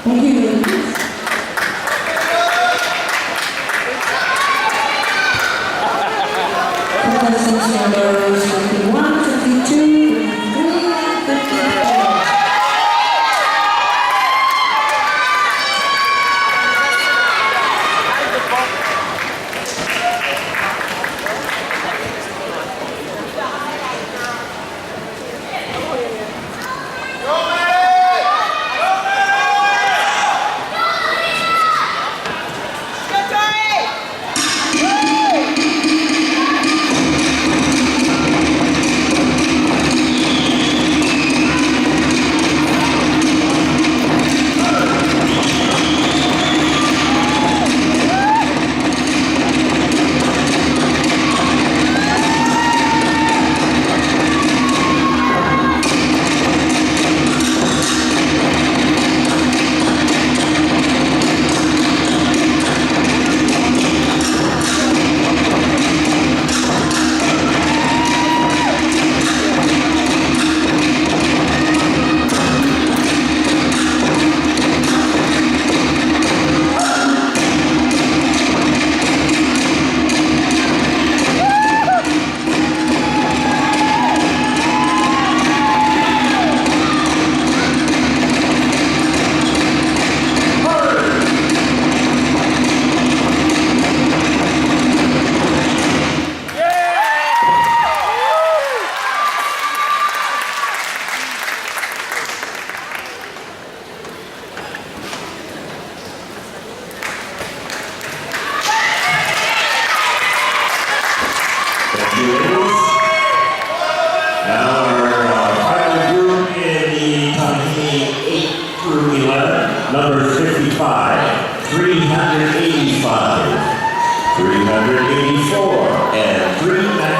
Thank you, ladies. Contestants numbers 51, 52, 53, and 54. number 84 and 399.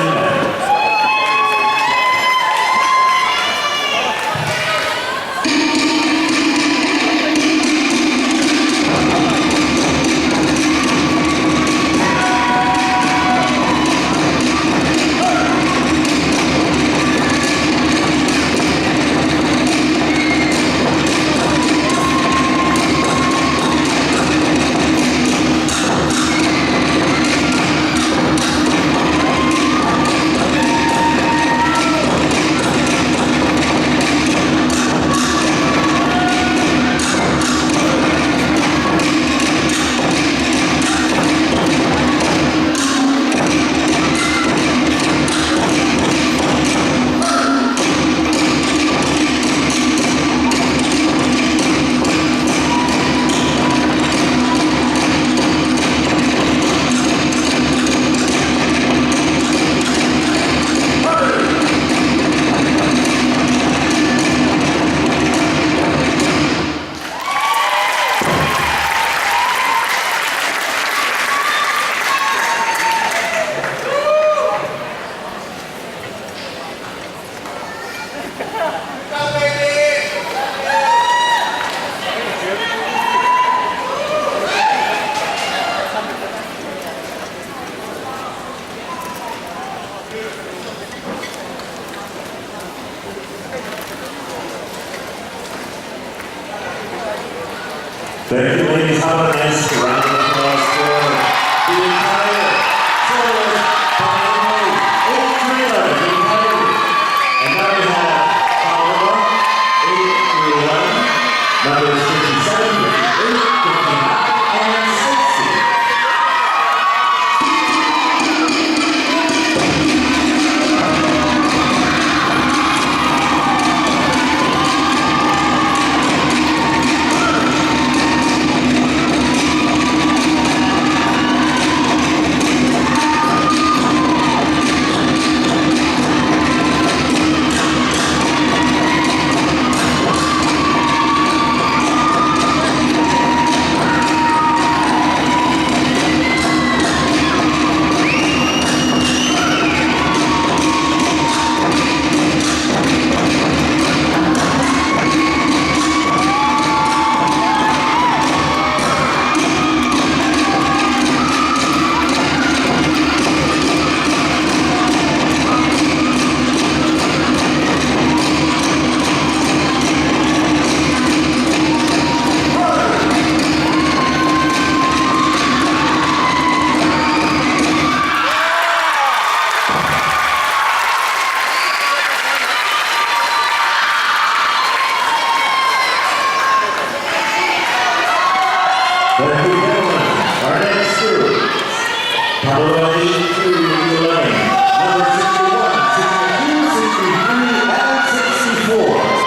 Thank you, ladies. How about a nice round of applause for the entire soloist family, all three of them, the entirety. And now we have Paola, 831, numbers 57, 58, 59, and 60. Ladies and gentlemen, our next group, Paola 8 through 11, number 61, 62, 63, and 64.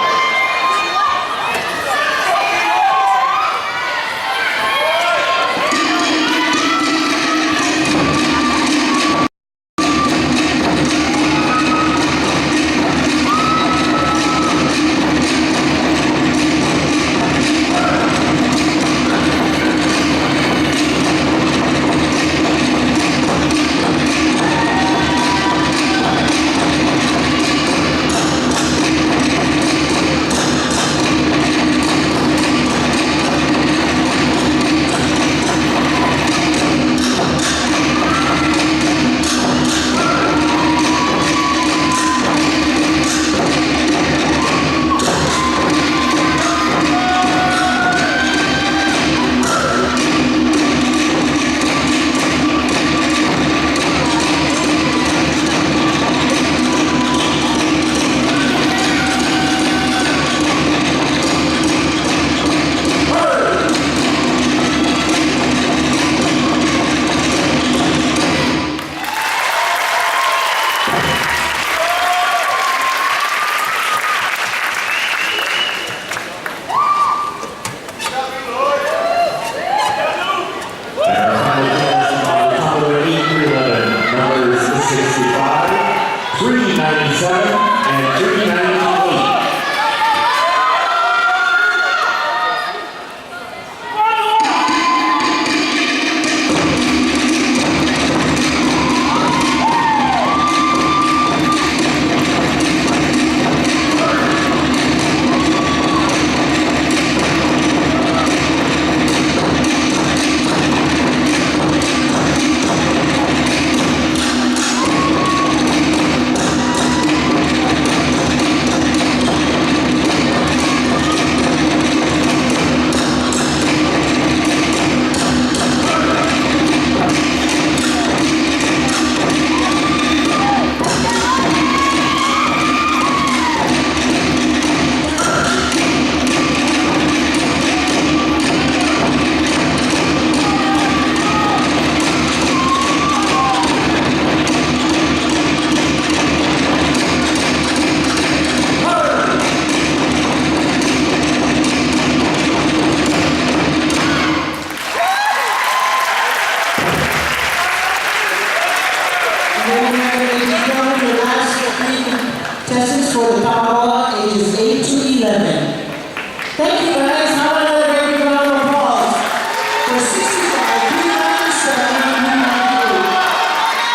contestants for the Kamakawa ages 8 to 11. Thank you guys. How about another great round of applause for 65, 397, and 398.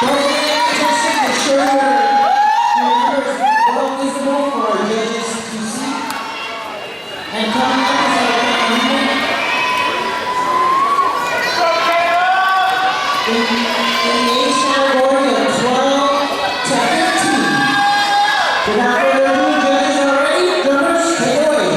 Don't forget, contestants, make sure your numbers are well visible for our judges to see. And coming up is our evening. In the age category of 12 to 15. Without further ado, judges are ready. Drummers, take it away.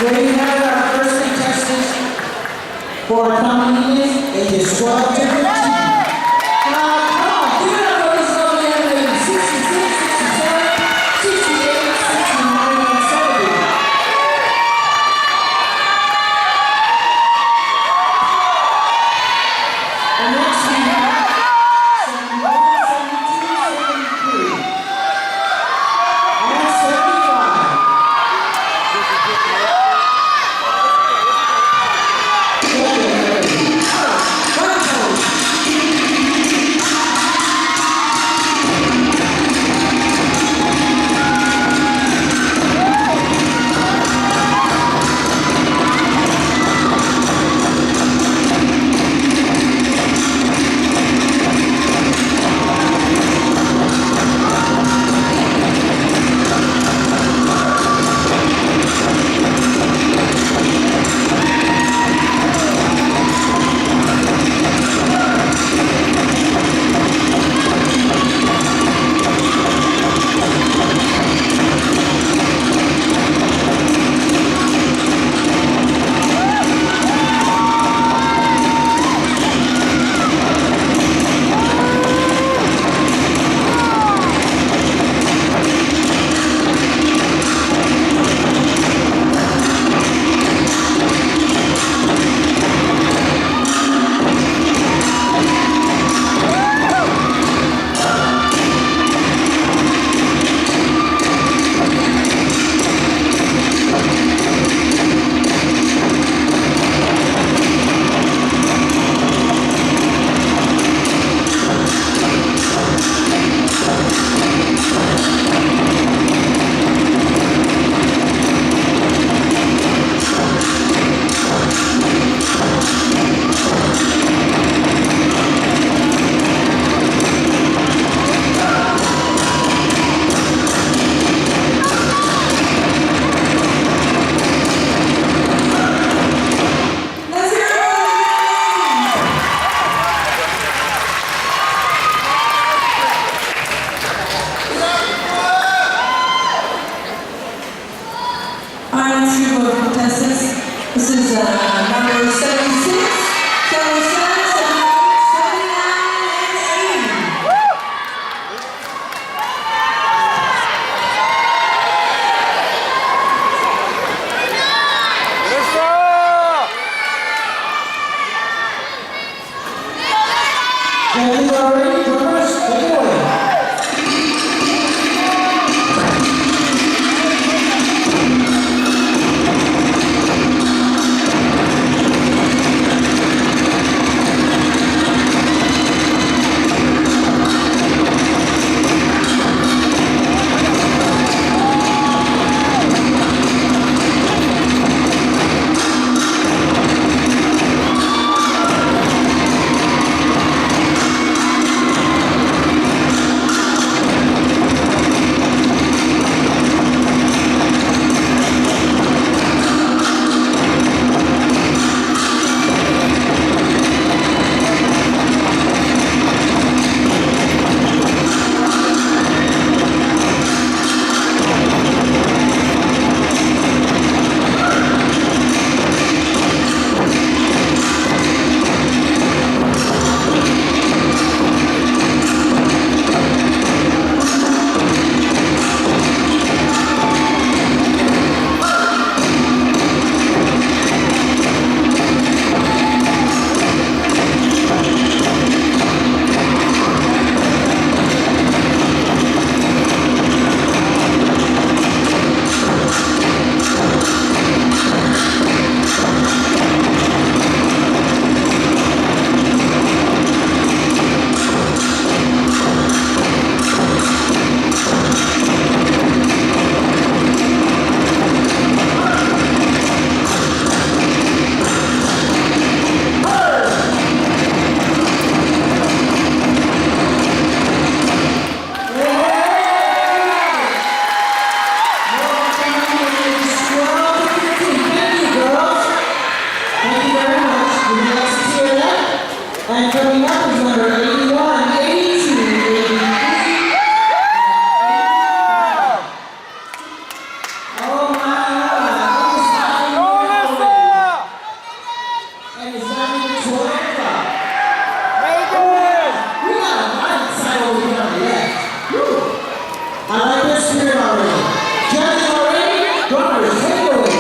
Ready to have our first contestants for our common evening, ages 12 to 15. Come on, give it up for this lovely young lady, 66, 67, 68, 69, and 70. And next we have 71, 72, 73, and 75. Our next group of contestants, this is number 76, 77, 78, 79, and 80. And coming up is number 81, 82, 83, oh my, it's not and it's not even 12 o'clock. We got a lot inside over here on the left. Woo. I like this spirit already. Judges are ready, drummers, take it away.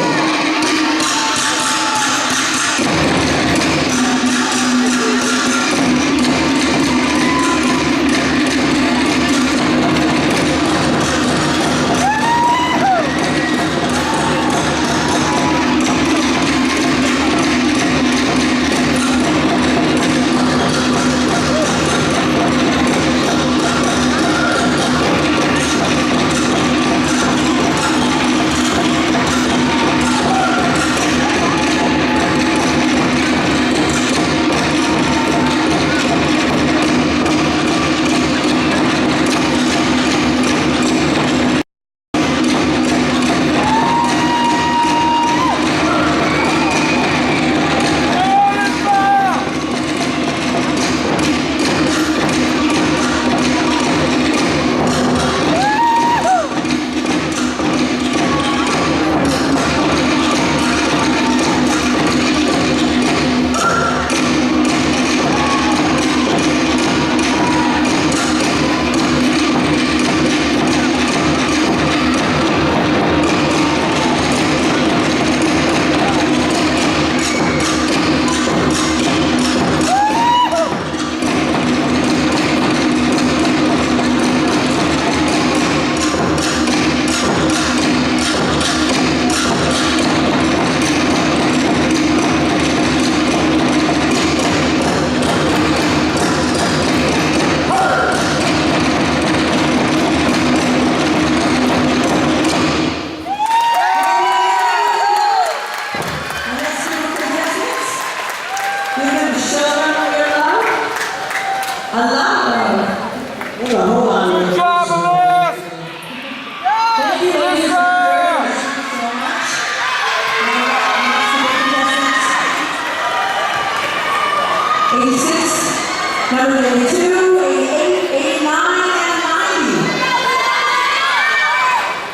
Number 82, 88, 89, and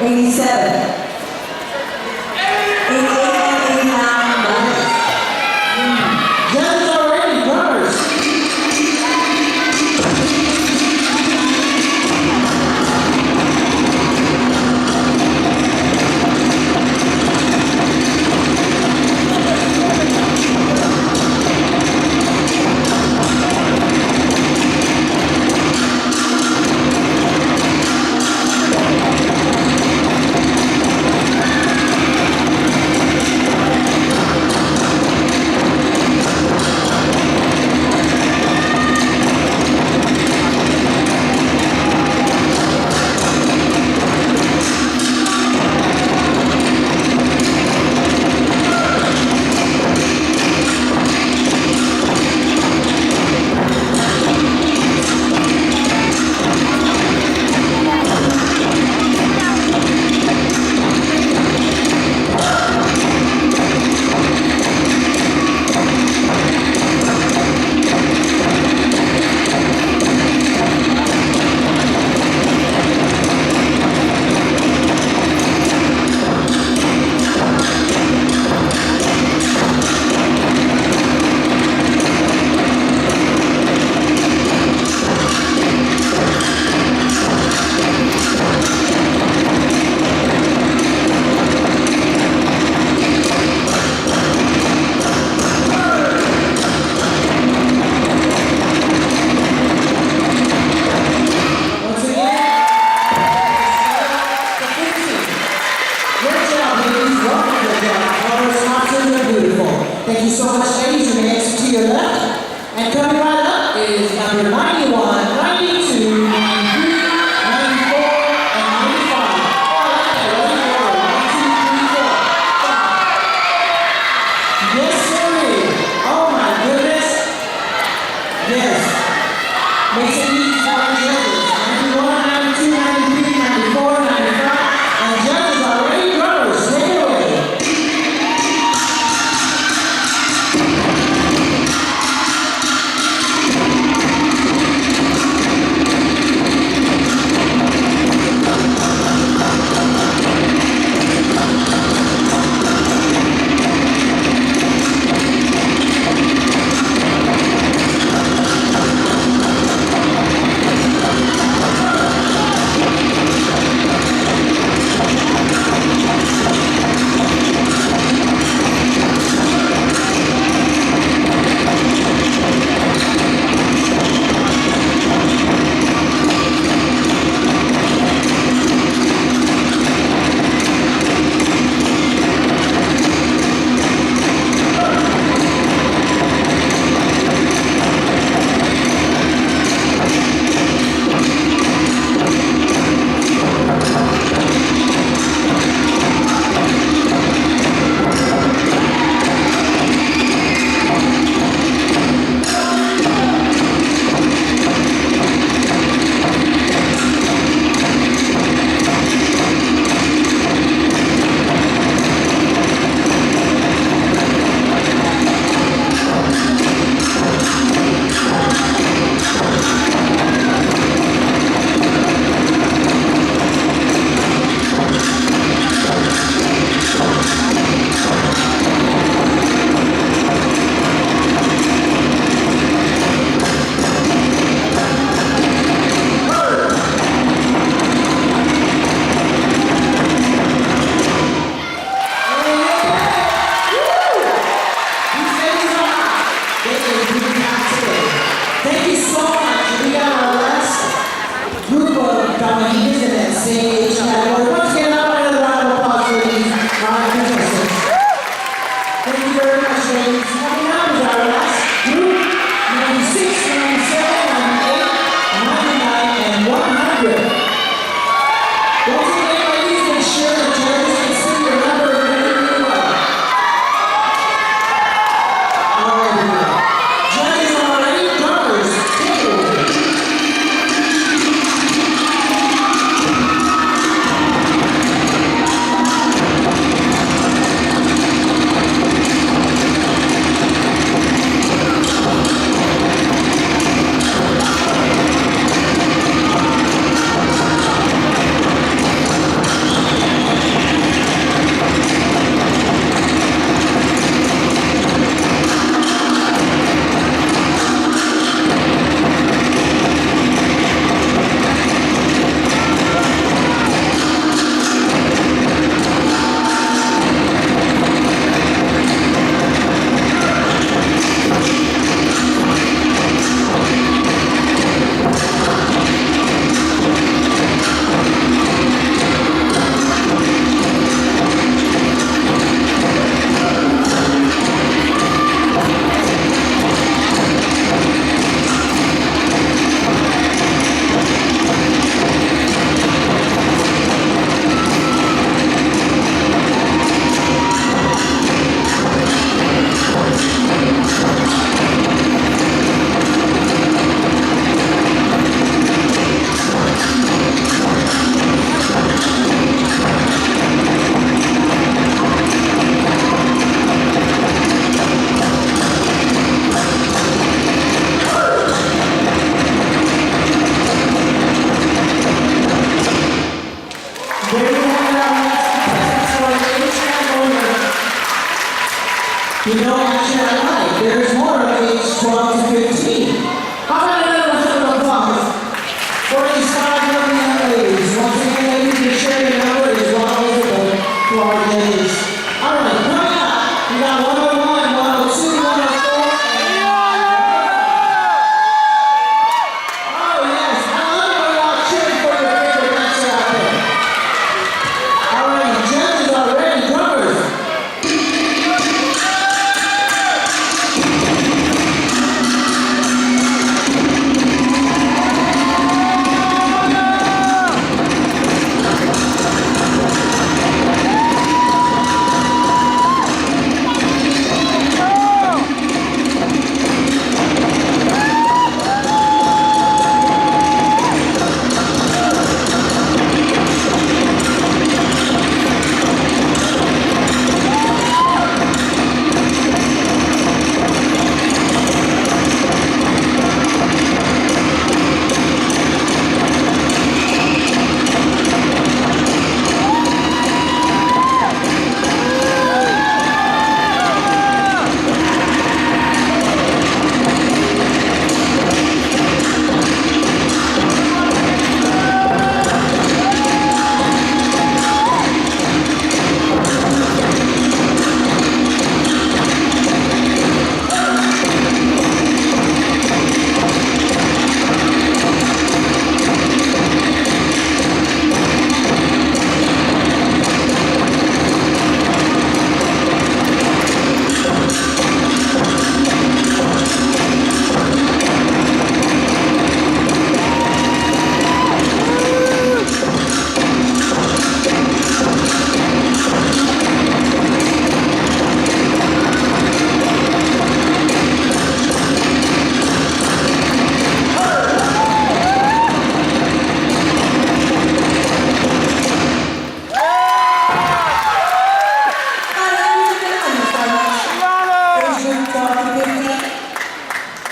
90. 87. 88 and 89, 90. Judges are ready, drummers. Thank you so much, ladies. You may exit to your left. And coming right up is number 91, 92, 93, 94, and 95. Oh, I like that. Ready? 1, 2, 3, 4, 5. Yes, sir. Oh, my goodness. Yes. Makes it easy for our judges. 91, 92, 93, 94, 95. And judges are ready, drummers. Take it away. very much, ladies. How many numbers are our last group? 96, 97, 98, 99, and 100. Once again, ladies, make sure the judges can see your number really well. All right, judges are ready. Drummers, take it away. There you have it, our next contestants for the age category. You know, actually, I lied. There's more of age 12 to 15. How about another round of applause for these 5 young ladies? Once again, ladies, make sure your number is well visible to our ladies. All right, coming up, we got 101, 102, 104, and oh yes, I love it when y'all cheering for your favorite dancer out there. All right, judges are ready, drummers.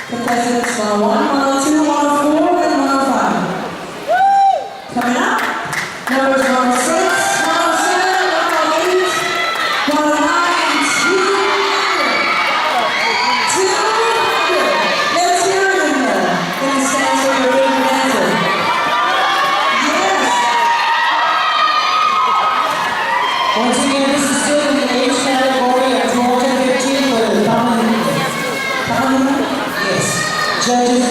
Contestants from 102, 104, and 105. Coming up, numbers 106, 107, 108, 109, and 200. 200. Let's hear it in there. Can you stand for your favorite dancer? Yes. Once again, this is still in the age category of 12 to 15 for the dominant. Yes. Judges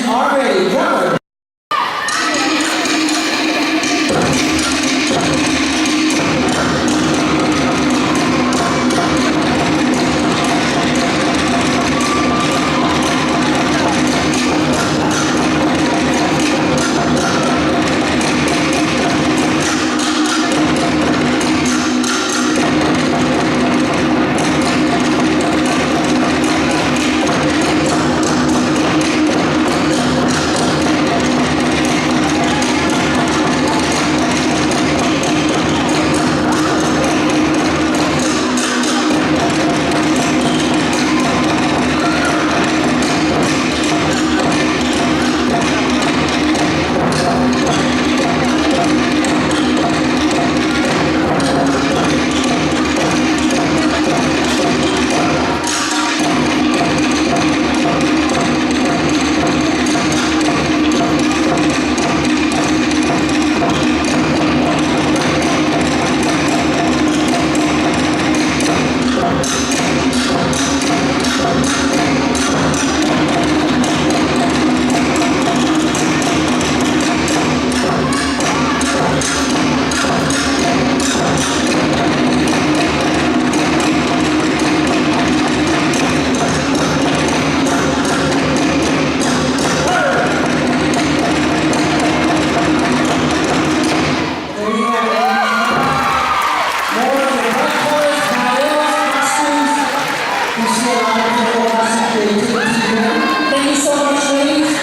Thank you so much, ladies.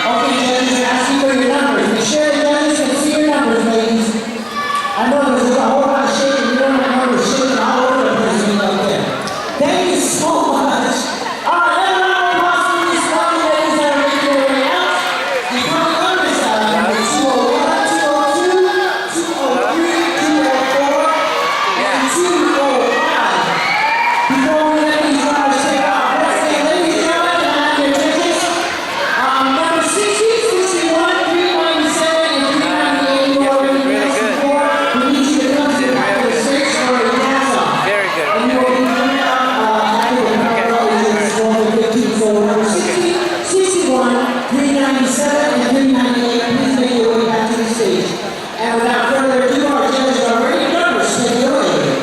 Okay, judges, ask you for your numbers. Make sure the judges can see your numbers, ladies. I know there's a whole lot of shaking. You don't have numbers shaking all over the place when you're up there. Thank you so much. All right, let me know possibly these lovely ladies that are making their way out. The current numbers are 201, 202, 203, 204, and 205. Before we let these runners take off, let's say, ladies and gentlemen, can I have your attention? Number 60, 61, 397, and 398, you already asked before. We need you to come to the back of the stage for a dance off. Very good. And you will be coming up after the number is 115. So number 60, 61, 397, and 398, please make your way back to the stage. And without further ado, our judges are ready. Numbers, take it away.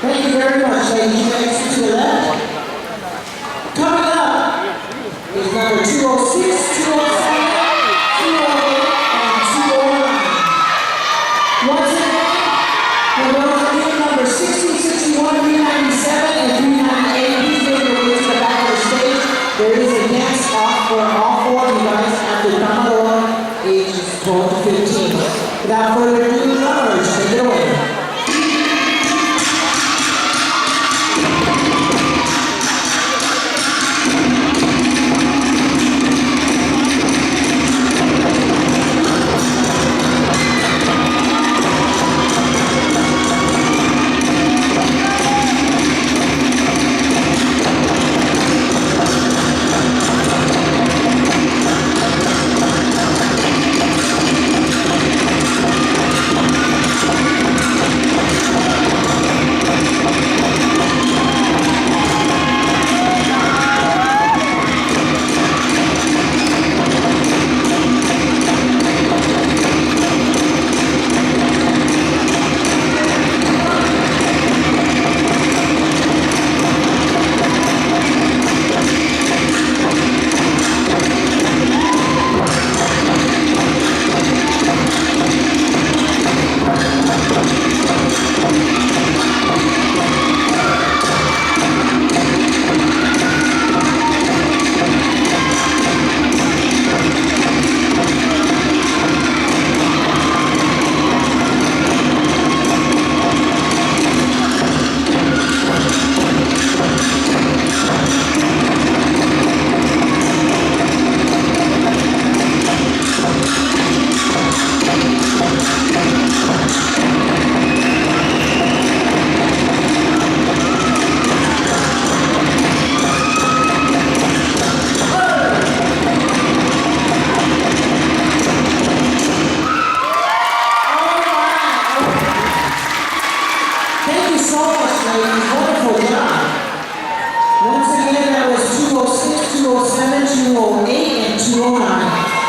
Thank you very much, ladies. You may exit to the left. Coming up is number 206, 207, 208, and 209. Once again, for those of you number 60, 61, 397, and 398, please make your way to the back of the stage. There is a dance off for all four of you guys after number 1, ages 12 to 15. Without further ado, numbers, take it away.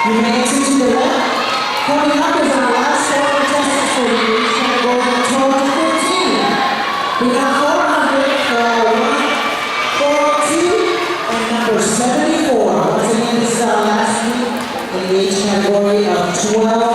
You may exit to the left. age category of 12